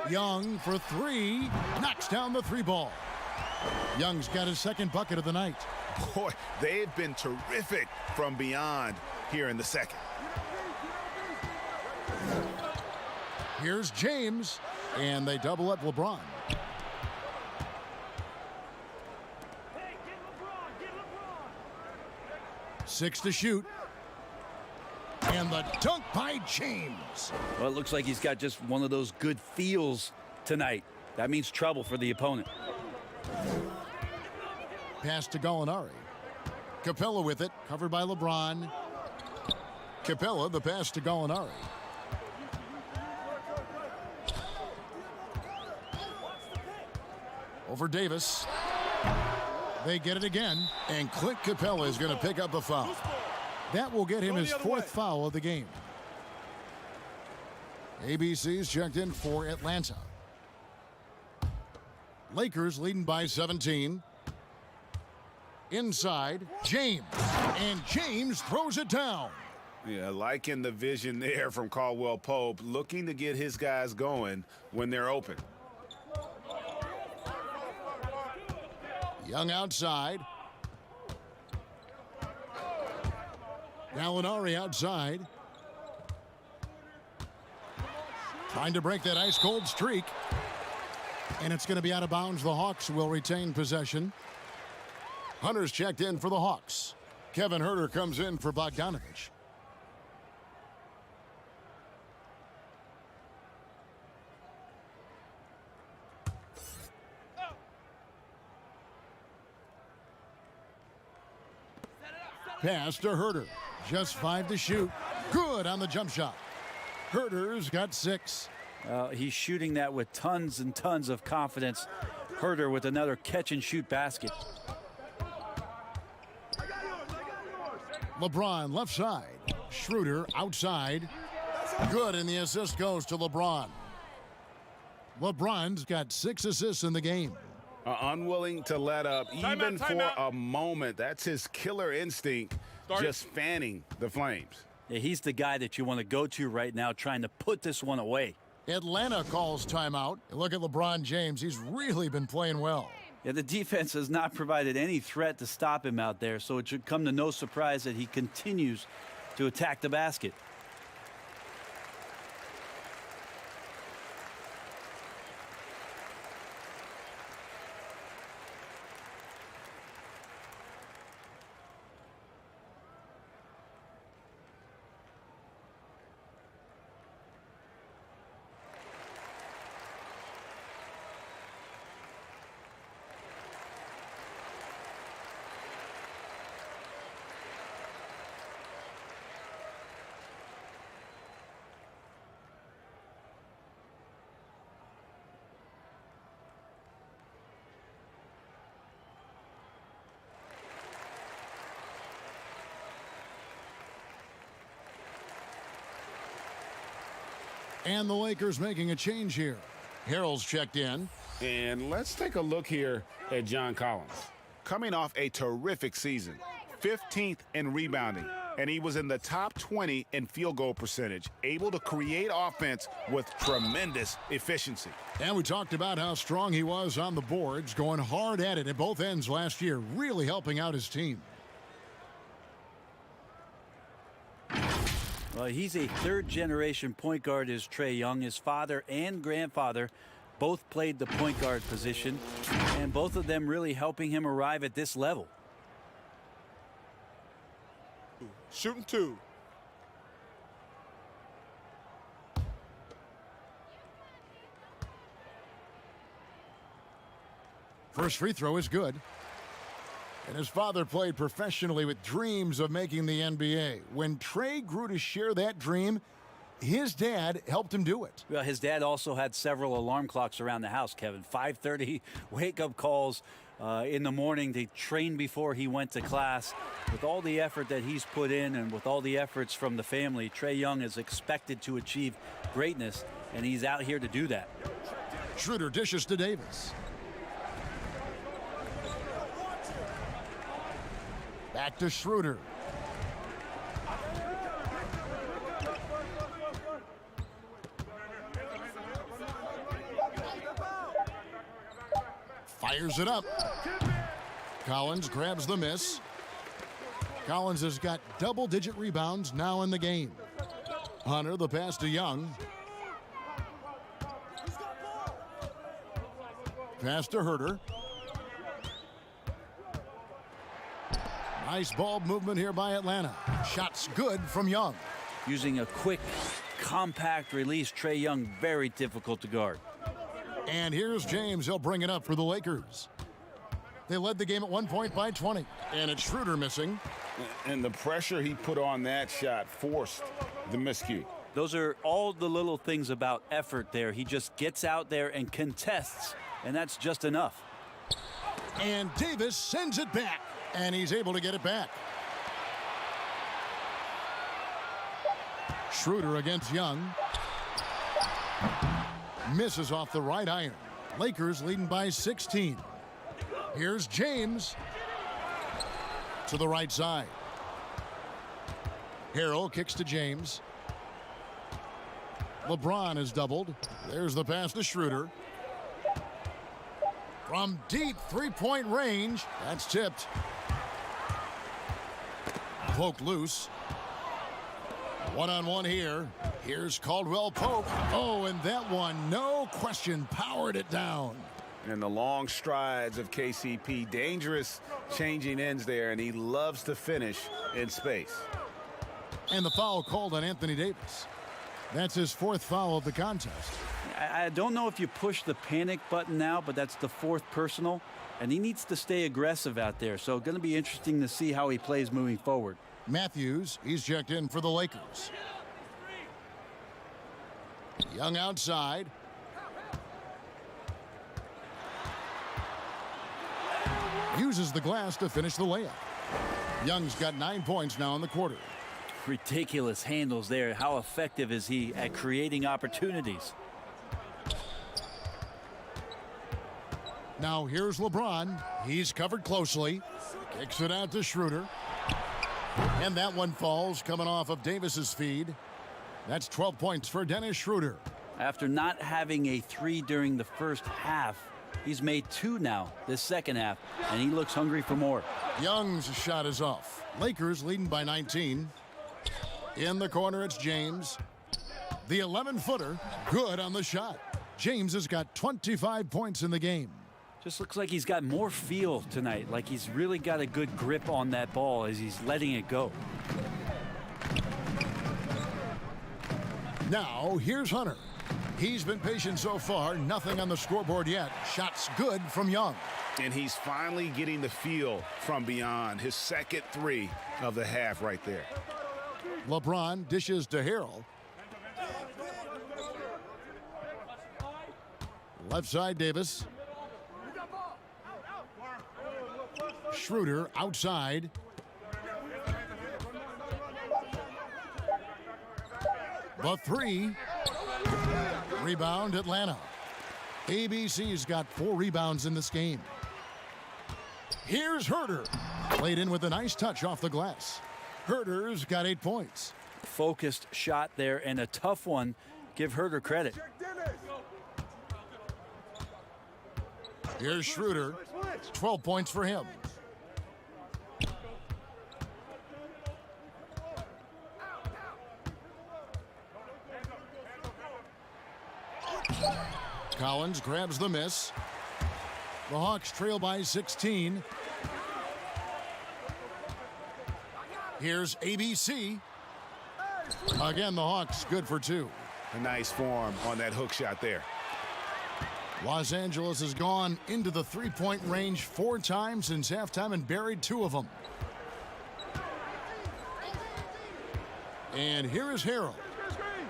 Young for 3. Knocks down the 3 ball. Young's got his second bucket of the night. Boy, they've been terrific from beyond here in the second. Here's James, and they double up LeBron. Hey, get LeBron, get LeBron. 6 to shoot. And the dunk by James. Well, it looks like he's got just one of those good feels tonight. That means trouble for the opponent. Pass to Gallinari. Capella with it, covered by LeBron. Capella, the pass to Gallinari. Over Davis. They get it again, and Clint Capella is going to pick up a foul. That will get him his 4th foul of the game. ABC's checked in for Atlanta. Lakers leading by 17. Inside, James. And James throws it down. Yeah, liking the vision there from Caldwell Pope, looking to get his guys going when they're open. Young outside. Gallinari outside. Trying to break that ice-cold streak. And it's going to be out of bounds. The Hawks will retain possession. Hunter's checked in for the Hawks. Kevin Huerter comes in for Bogdanovich. Pass to Herter. Just 5 to shoot. Good on the jump shot. Herter's got 6. He's shooting that with tons and tons of confidence. Herter with another catch-and-shoot basket. LeBron left side. Schroeder outside. Good, and the assist goes to LeBron. LeBron's got 6 assists in the game. Unwilling to let up even for a moment. That's his killer instinct, just fanning the flames. Yeah, he's the guy that you want to go to right now, trying to put this one away. Atlanta calls timeout. Look at LeBron James. He's really been playing well. Yeah, the defense has not provided any threat to stop him out there, so it should come to no surprise that he continues to attack the basket. And the Lakers making a change here. Harrell's checked in. And let's take a look here at John Collins. Coming off a terrific season, 15th in rebounding, and he was in the top 20 in field goal percentage, able to create offense with tremendous efficiency. And we talked about how strong he was on the boards, going hard at it at both ends last year, really helping out his team. Well, he's a third-generation point guard as Trae Young. His father and grandfather both played the point guard position, and both of them really helping him arrive at this level. Shooting 2. First free throw is good. And his father played professionally with dreams of making the NBA. When Trae grew to share that dream, his dad helped him do it. Well, his dad also had several alarm clocks around the house, Kevin. 5:30 wake-up calls in the morning to train before he went to class. With all the effort that he's put in and with all the efforts from the family, Trae Young is expected to achieve greatness, and he's out here to do that. Schroeder dishes to Davis. Back to Schroeder. Fires it up. Collins grabs the miss. Collins has got double-digit rebounds now in the game. Hunter, the pass to Young. Pass to Herter. Nice ball movement here by Atlanta. Shots good from Young. Using a quick, compact release, Trae Young, very difficult to guard. And here's James. He'll bring it up for the Lakers. They led the game at 1 point by 20. And it's Schroeder missing. And the pressure he put on that shot forced the miscue. Those are all the little things about effort there. He just gets out there and contests, and that's just enough. And Davis sends it back. And he's able to get it back. Schroeder against Young. Misses off the right iron. Lakers leading by 16. Here's James. To the right side. Harrell kicks to James. LeBron is doubled. There's the pass to Schroeder. From deep three-point range. That's tipped. Poked loose. One-on-one here. Here's Caldwell Pope. Oh, and that one, no question, powered it down. And the long strides of KCP, dangerous changing ends there, and he loves to finish in space. And the foul called on Anthony Davis. That's his 4th foul of the contest. I don't know if you push the panic button now, but that's the 4th personal, and he needs to stay aggressive out there. So going to be interesting to see how he plays moving forward. Matthews, he's checked in for the Lakers. Young outside. Uses the glass to finish the layup. Young's got 9 points now in the quarter. Ridiculous handles there. How effective is he at creating opportunities? Now here's LeBron. He's covered closely. Kicks it out to Schroeder. And that one falls coming off of Davis's feed. That's 12 points for Dennis Schroeder. After not having a 3 during the first half, he's made 2 now this second half, and he looks hungry for more. Young's shot is off. Lakers leading by 19. In the corner, it's James. The 11-footer, good on the shot. James has got 25 points in the game. Just looks like he's got more feel tonight, like he's really got a good grip on that ball as he's letting it go. Now, here's Hunter. He's been patient so far, nothing on the scoreboard yet. Shots good from Young. And he's finally getting the feel from beyond. His second 3 of the half right there. LeBron dishes to Harrell. Left side, Davis. Schroeder outside. The 3. Rebound, Atlanta. ABC's got 4 rebounds in this game. Here's Herter. Played in with a nice touch off the glass. Herter's got 8 points. Focused shot there and a tough one. Give Herter credit. Here's Schroeder. 12 points for him. Collins grabs the miss. The Hawks trail by 16. Here's ABC. Again, the Hawks good for 2. A nice form on that hook shot there. Los Angeles has gone into the 3-point range 4 times since halftime and buried 2 of them. And here is Harrell.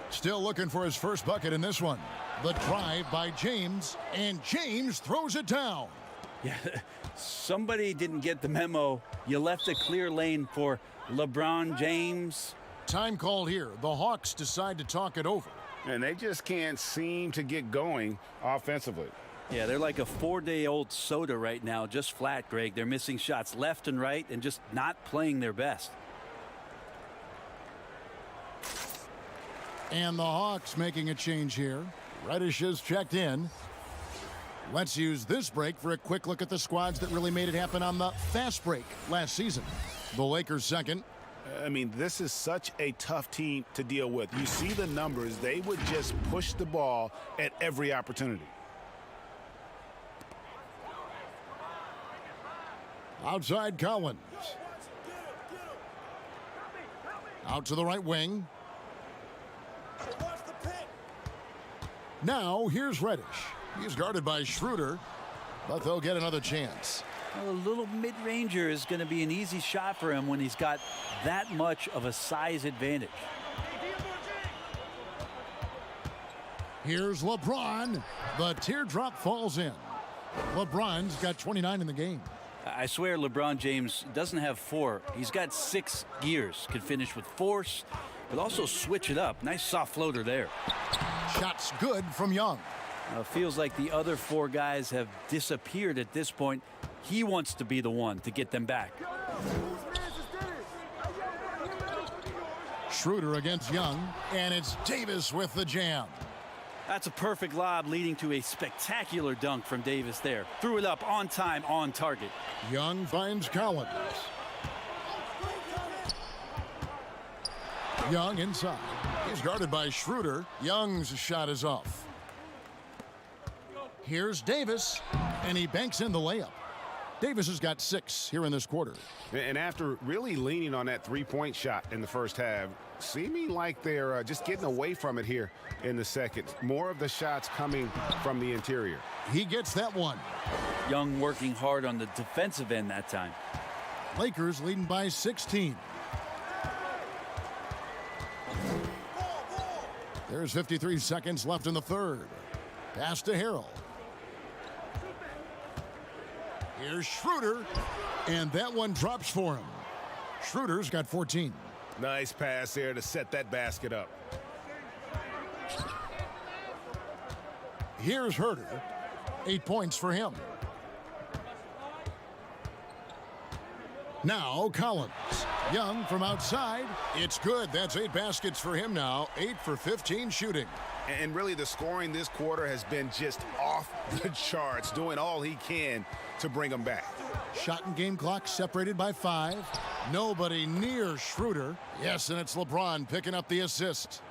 Still looking for his first bucket in this one. The drive by James, and James throws it down. Yeah, somebody didn't get the memo. You left a clear lane for LeBron James. Time called here. The Hawks decide to talk it over. And they just can't seem to get going offensively. Yeah, they're like a 4-day-old soda right now, just flat, Greg. They're missing shots left and right and just not playing their best. And the Hawks making a change here. Reddish is checked in. Let's use this break for a quick look at the squads that really made it happen on the fast break last season. The Lakers second. I mean, this is such a tough team to deal with. You see the numbers. They would just push the ball at every opportunity. Outside Collins. Out to the right wing. Now here's Reddish. He's guarded by Schroeder, but they'll get another chance. Well, a little mid-ranger is going to be an easy shot for him when he's got that much of a size advantage. Here's LeBron. The teardrop falls in. LeBron's got 29 in the game. I swear LeBron James doesn't have 4. He's got 6 gears. Could finish with force, but also switch it up. Nice soft floater there. Shots good from Young. Feels like the other 4 guys have disappeared at this point. He wants to be the one to get them back. Schroeder against Young, and it's Davis with the jam. That's a perfect lob leading to a spectacular dunk from Davis there. Threw it up on time, on target. Young finds Collins. Young inside. He's guarded by Schroeder. Young's shot is off. Here's Davis, and he banks in the layup. Davis has got 6 here in this quarter. And after really leaning on that three-point shot in the first half, seeming like they're just getting away from it here in the second. More of the shots coming from the interior. He gets that one. Young working hard on the defensive end that time. Lakers leading by 16. There's 53 seconds left in the third. Pass to Harrell. Here's Schroeder, and that one drops for him. Schroeder's got 14. Nice pass there to set that basket up. Here's Herter. 8 points for him. Now Collins. Young from outside. It's good. That's 8 baskets for him now. 8 for 15 shooting. And really the scoring this quarter has been just off the charts, doing all he can to bring them back. Shot and game clock separated by 5. Nobody near Schroeder. Yes, and it's LeBron picking up the assist.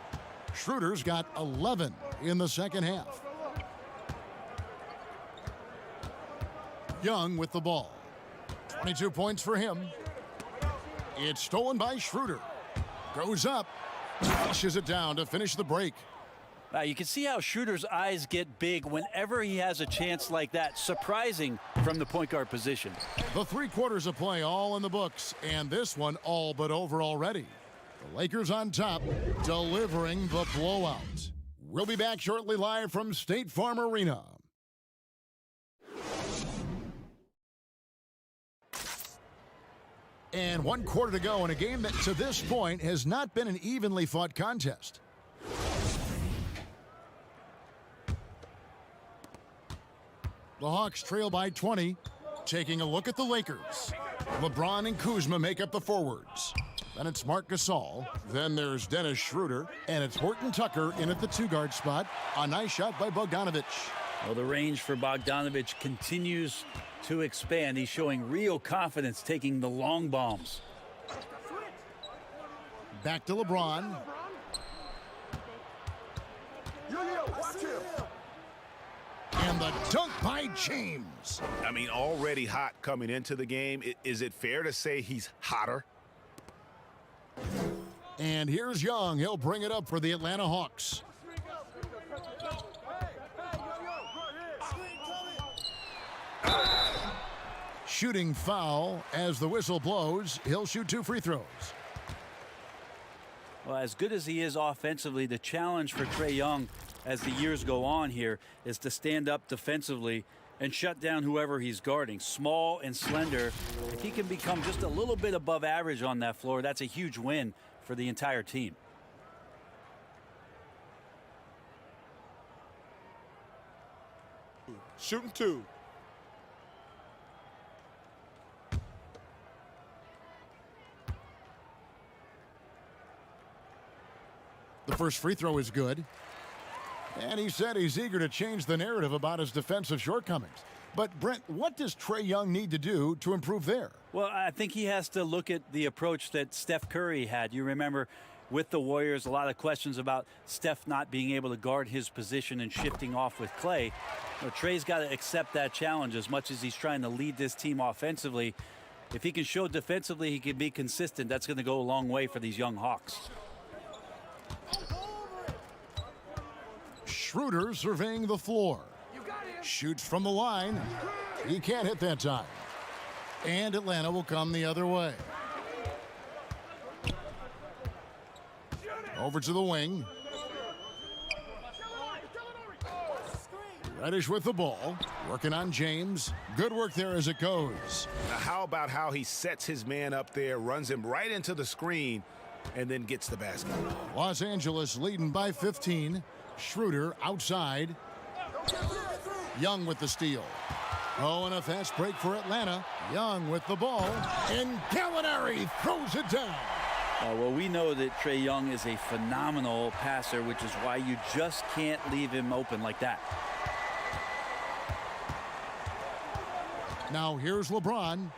Schroeder's got 11 in the second half. Young with the ball. 22 points for him. It's stolen by Schroeder. Goes up. Flushes it down to finish the break. You can see how Schroeder's eyes get big whenever he has a chance like that. Surprising from the point guard position. The 3 quarters of play all in the books, and this one all but over already. The Lakers on top, delivering the blowout. We'll be back shortly live from State Farm Arena. And 1 quarter to go in a game that to this point has not been an evenly fought contest. The Hawks trail by 20. Taking a look at the Lakers. LeBron and Kuzma make up the forwards. Then it's Marc Gasol. Then there's Dennis Schroeder. And it's Horton Tucker in at the 2-guard spot. A nice shot by Bogdanovic. Well, the range for Bogdanovic continues to expand. He's showing real confidence taking the long bombs. Back to LeBron. And the dunk by James. I mean, already hot coming into the game. Is it fair to say he's hotter? And here's Young. He'll bring it up for the Atlanta Hawks. Shooting foul as the whistle blows. He'll shoot 2 free throws. Well, as good as he is offensively, the challenge for Trae Young as the years go on here is to stand up defensively and shut down whoever he's guarding. Small and slender. If he can become just a little bit above average on that floor, that's a huge win for the entire team. Shooting 2. The first free throw is good. And he said he's eager to change the narrative about his defensive shortcomings. But, Brent, what does Trae Young need to do to improve there? Well, I think he has to look at the approach that Steph Curry had. You remember with the Warriors, a lot of questions about Steph not being able to guard his position and shifting off with Clay. Trae's got to accept that challenge as much as he's trying to lead this team offensively. If he can show defensively he can be consistent, that's going to go a long way for these young Hawks. Schroeder surveying the floor. Shoots from the line. He can't hit that time. And Atlanta will come the other way. Over to the wing. Reddish with the ball. Working on James. Good work there as it goes. Now, how about how he sets his man up there, runs him right into the screen, and then gets the basket? Los Angeles leading by 15. Schroeder outside. Young with the steal. Oh, and a fast break for Atlanta. Young with the ball. And Gallinari throws it down. Well, we know that Trae Young is a phenomenal passer, which is why you just can't leave him open like that. Now here's LeBron.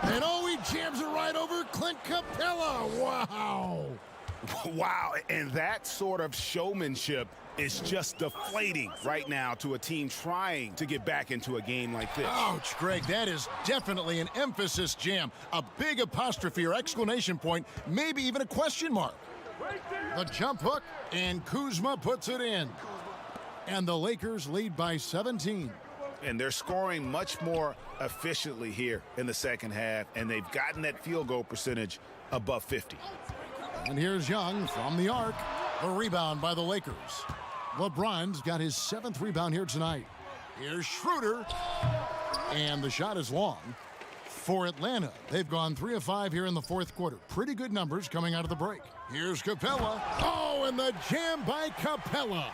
And oh, he jams it right over Clint Capella. Wow. Wow, and that sort of showmanship is just deflating right now to a team trying to get back into a game like this. Ouch, Greg, that is definitely an emphasis jam. A big apostrophe or exclamation point, maybe even a question mark. The jump hook, and Kuzma puts it in. And the Lakers lead by 17. And they're scoring much more efficiently here in the second half, and they've gotten that field goal percentage above 50. And here's Young from the arc. The rebound by the Lakers. LeBron's got his 7th rebound here tonight. Here's Schroeder. And the shot is long. For Atlanta, they've gone 3 of 5 here in the 4th quarter. Pretty good numbers coming out of the break. Here's Capella. Oh, and the jam by Capella.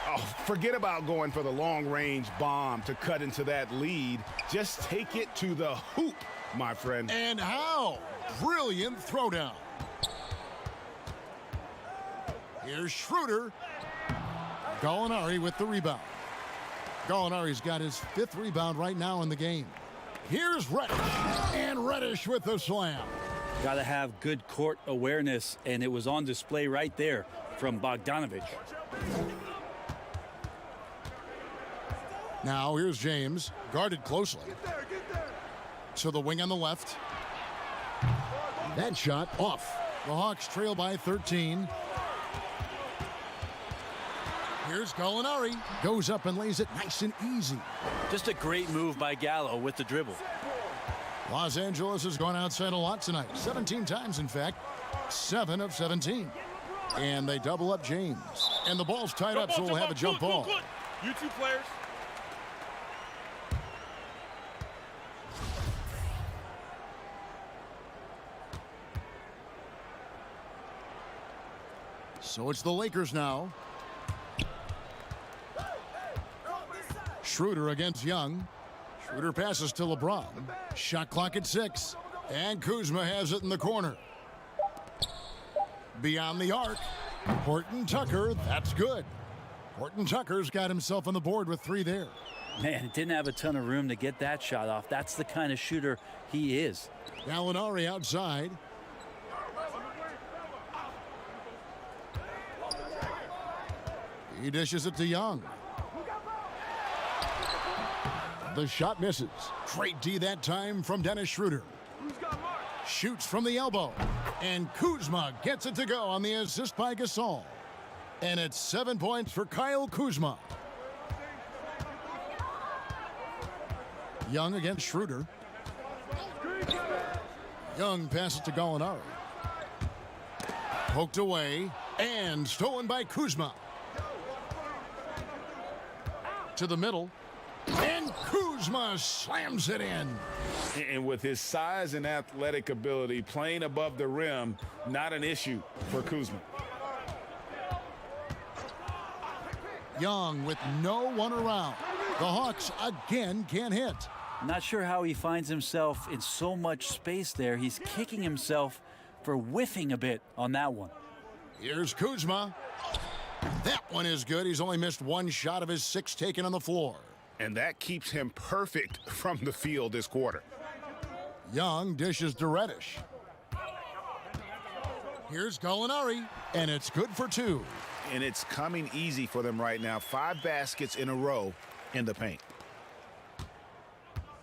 Oh, forget about going for the long-range bomb to cut into that lead. Just take it to the hoop, my friend. And how? Brilliant throwdown. Here's Schroeder. Gallinari with the rebound. Gallinari's got his 5th rebound right now in the game. Here's Reddish. And Reddish with the slam. Got to have good court awareness, and it was on display right there from Bogdanovich. Now here's James, guarded closely. To the wing on the left. That shot off. The Hawks trail by 13. Here's Gallinari. Goes up and lays it nice and easy. Just a great move by Gallo with the dribble. Los Angeles has gone outside a lot tonight. 17 times, in fact. 7 of 17. And they double up James. And the ball's tied up, so we'll have a jump ball. You two players. So it's the Lakers now. Schroeder against Young. Schroeder passes to LeBron. Shot clock at 6. And Kuzma has it in the corner. Beyond the arc. Horton Tucker, that's good. Horton Tucker's got himself on the board with 3 there. Man, didn't have a ton of room to get that shot off. That's the kind of shooter he is. Gallinari outside. He dishes it to Young. The shot misses. Great D that time from Dennis Schroeder. Shoots from the elbow. And Kuzma gets it to go on the assist by Gasol. And it's 7 points for Kyle Kuzma. Young against Schroeder. Young passes to Gallinari. Poked away and stolen by Kuzma. To the middle. And Kuzma slams it in. And with his size and athletic ability, playing above the rim, not an issue for Kuzma. Young with no one around. The Hawks again can't hit. Not sure how he finds himself in so much space there. He's kicking himself for whiffing a bit on that one. Here's Kuzma. That one is good. He's only missed 1 shot of his 6 taken on the floor. And that keeps him perfect from the field this quarter. Young dishes to Reddish. Here's Gallinari, and it's good for 2. And it's coming easy for them right now. 5 baskets in a row in the paint.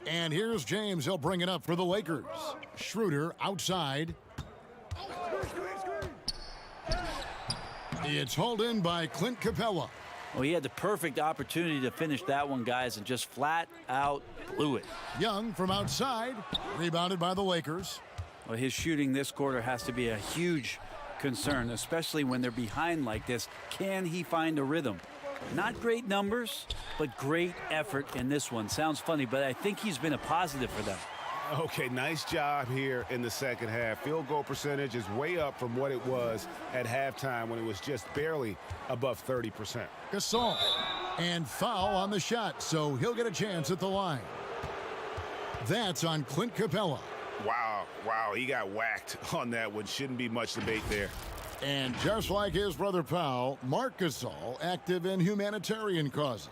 And here's James. He'll bring it up for the Lakers. Schroeder outside. It's hauled in by Clint Capella. Well, he had the perfect opportunity to finish that one, guys, and just flat out blew it. Young from outside, rebounded by the Lakers. Well, his shooting this quarter has to be a huge concern, especially when they're behind like this. Can he find a rhythm? Not great numbers, but great effort in this one. Sounds funny, but I think he's been a positive for them. Okay, nice job here in the second half. Field goal percentage is way up from what it was at halftime when it was just barely above 30%. Gasol. And foul on the shot, so he'll get a chance at the line. That's on Clint Capella. Wow, he got whacked on that one. Shouldn't be much debate there. And just like his brother Powell, Marc Gasol active in humanitarian causes.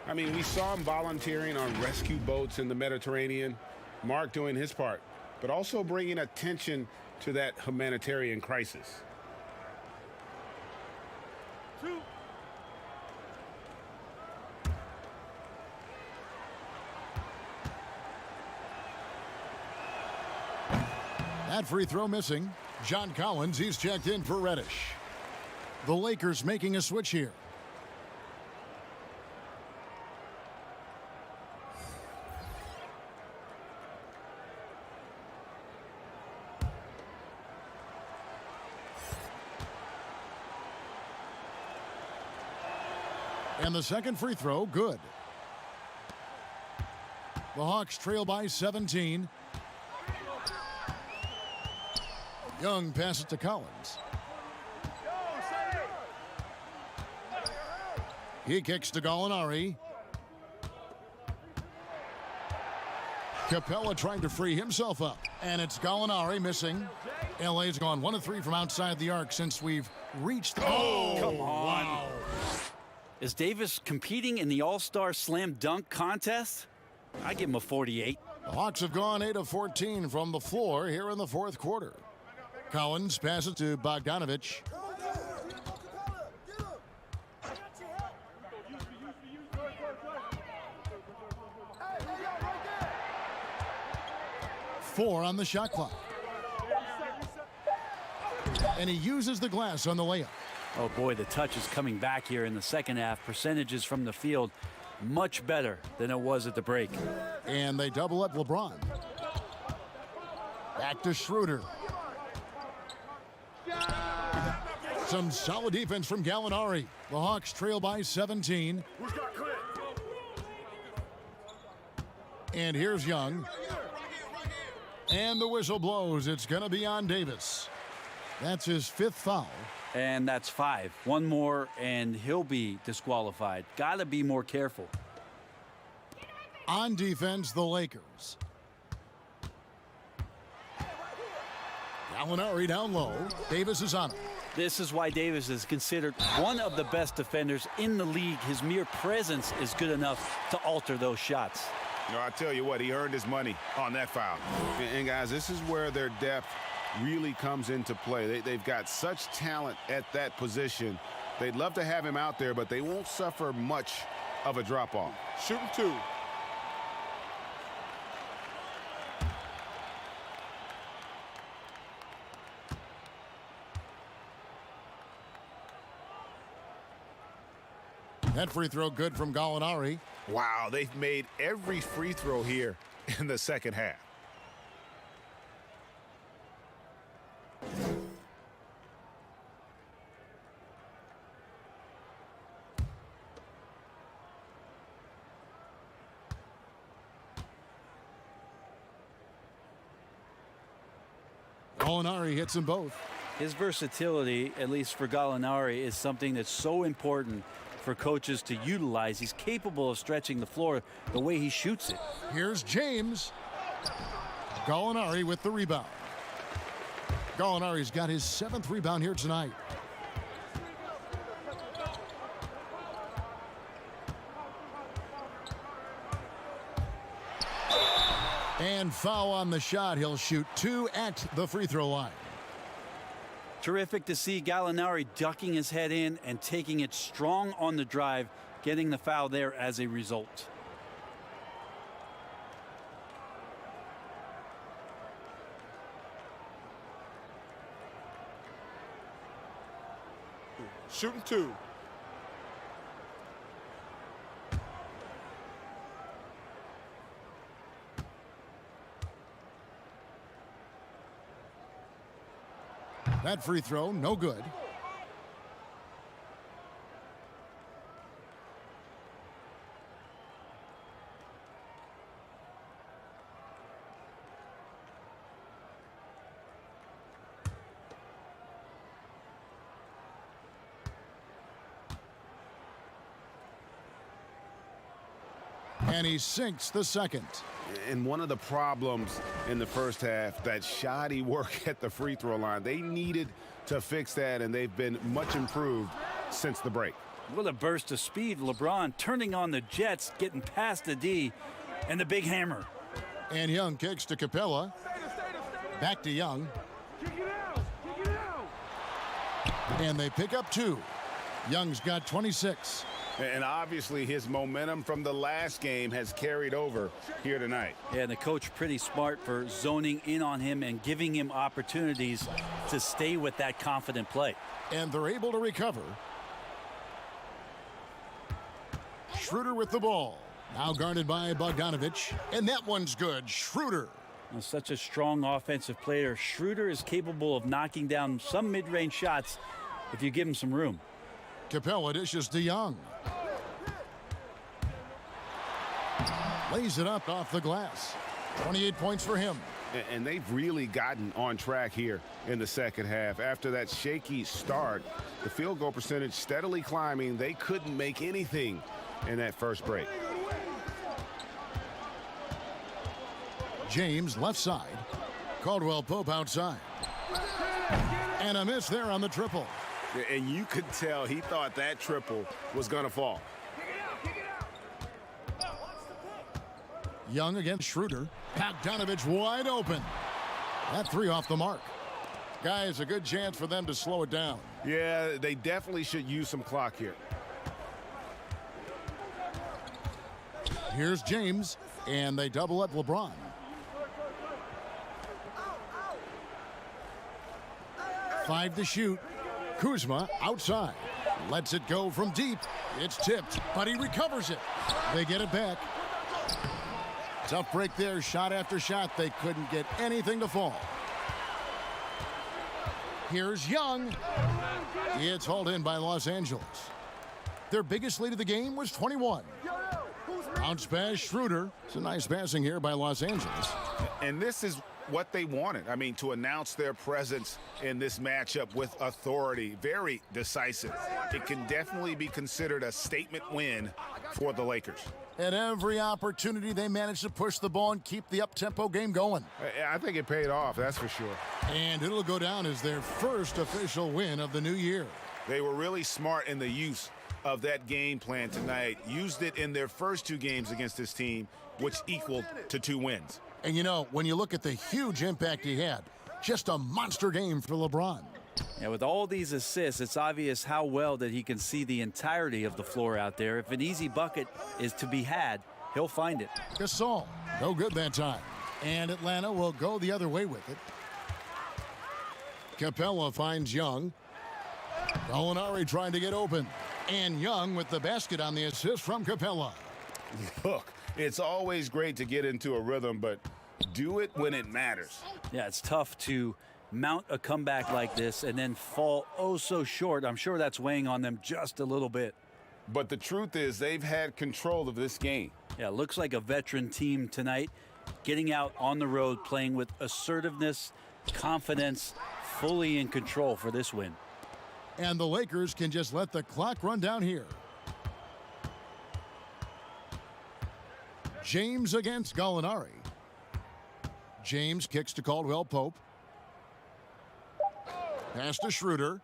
I mean, we saw him volunteering on rescue boats in the Mediterranean. Mark doing his part, but also bringing attention to that humanitarian crisis. 2. That free throw missing. John Collins, he's checked in for Reddish. The Lakers making a switch here. And the second free throw, good. The Hawks trail by 17. Young passes to Collins. He kicks to Gallinari. Capella trying to free himself up. And it's Gallinari missing. LA's gone 1 of 3 from outside the arc since we've reached the... Oh, come on. Wow. Is Davis competing in the All-Star Slam Dunk contest? I give him a 48. The Hawks have gone 8 of 14 from the floor here in the fourth quarter. Collins passes to Bogdanovich. Four on the shot clock. And he uses the glass on the layup. Oh boy, the touch is coming back here in the second half. Percentages from the field much better than it was at the break. And they double up LeBron. Back to Schroeder. Some solid defense from Gallinari. The Hawks trail by 17. And here's Young. And the whistle blows. It's going to be on Davis. That's his 5th foul. And that's 5. One more and he'll be disqualified. Got to be more careful. On defense, the Lakers. Gallinari down low. Davis is on it. This is why Davis is considered one of the best defenders in the league. His mere presence is good enough to alter those shots. You know, I tell you what, he earned his money on that foul. And guys, this is where their depth really comes into play. They've got such talent at that position. They'd love to have him out there, but they won't suffer much of a drop-off. Shooting 2. That free throw good from Gallinari. Wow, they've made every free throw here in the second half. Gallinari hits them both. His versatility, at least for Gallinari, is something that's so important for coaches to utilize. He's capable of stretching the floor the way he shoots it. Here's James. Gallinari with the rebound. Gallinari's got his 7th rebound here tonight. And foul on the shot. He'll shoot 2 at the free throw line. Terrific to see Gallinari ducking his head in and taking it strong on the drive, getting the foul there as a result. Shooting 2. That free throw, no good. And he sinks the second. And one of the problems in the first half, that shoddy work at the free throw line. They needed to fix that, and they've been much improved since the break. What a burst of speed. LeBron turning on the Jets, getting past the D, and the big hammer. And Young kicks to Capella. Back to Young. Kick it out. Kick it out. And they pick up 2. Young's got 26. And obviously his momentum from the last game has carried over here tonight. Yeah, and the coach pretty smart for zoning in on him and giving him opportunities to stay with that confident play. And they're able to recover. Schroeder with the ball. Now guarded by Bogdanovich. And that one's good. Schroeder. Well, such a strong offensive player. Schroeder is capable of knocking down some mid-range shots if you give him some room. Capella dishes to Young. Lays it up off the glass. 28 points for him. And they've really gotten on track here in the second half. After that shaky start, the field goal percentage steadily climbing. They couldn't make anything in that first break. James left side. Caldwell Pope outside. And a miss there on the triple. And you could tell he thought that triple was going to fall. Young against Schroeder. Bogdanovich wide open. That three off the mark. Guys, a good chance for them to slow it down. Yeah, they definitely should use some clock here. Here's James, and they double up LeBron. Five to shoot. Kuzma outside. Lets it go from deep. It's tipped, but he recovers it. They get it back. Tough break there, shot after shot. They couldn't get anything to fall. Here's Young. It's hauled in by Los Angeles. Their biggest lead of the game was 21. Bounce pass, Schroeder. It's a nice passing here by Los Angeles. And this is what they wanted. I mean, to announce their presence in this matchup with authority. Very decisive. It can definitely be considered a statement win for the Lakers. At every opportunity, they managed to push the ball and keep the up-tempo game going. I think it paid off, that's for sure. And it'll go down as their first official win of the new year. They were really smart in the use of that game plan tonight. Used it in their first two games against this team, which equaled to 2 wins. And you know, when you look at the huge impact he had, just a monster game for LeBron. Yeah, with all these assists, it's obvious how well that he can see the entirety of the floor out there. If an easy bucket is to be had, he'll find it. Gasol, no good that time. And Atlanta will go the other way with it. Capella finds Young. Gallinari trying to get open. And Young with the basket on the assist from Capella. Look, it's always great to get into a rhythm, but do it when it matters. Yeah, it's tough to mount a comeback like this and then fall oh so short. I'm sure that's weighing on them just a little bit. But the truth is they've had control of this game. Yeah, looks like a veteran team tonight, getting out on the road, playing with assertiveness, confidence, fully in control for this win. And the Lakers can just let the clock run down here. James against Gallinari. James kicks to Caldwell Pope. Pass to Schroeder.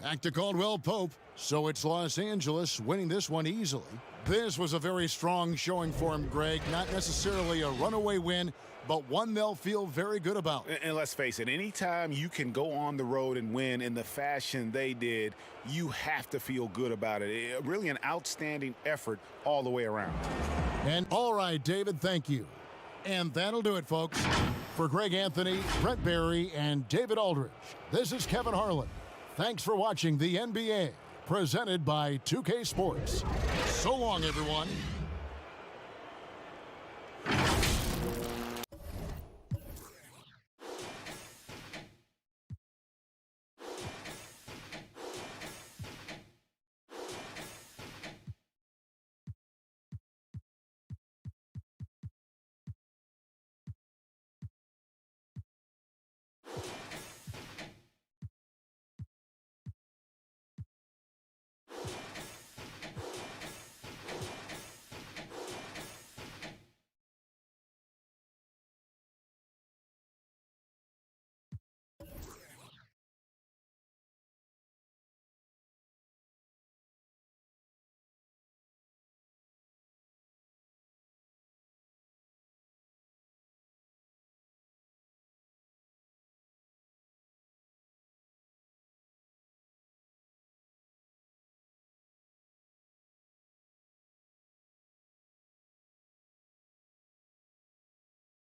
Back to Caldwell Pope. So it's Los Angeles winning this one easily. This was a very strong showing for him, Greg. Not necessarily a runaway win, but one they'll feel very good about. And let's face it, anytime you can go on the road and win in the fashion they did, you have to feel good about it. Really an outstanding effort all the way around. And all right, David, thank you. And that'll do it, folks. For Greg Anthony, Brett Barry, and David Aldridge, this is Kevin Harlan. Thanks for watching the NBA, presented by 2K Sports. So long, everyone.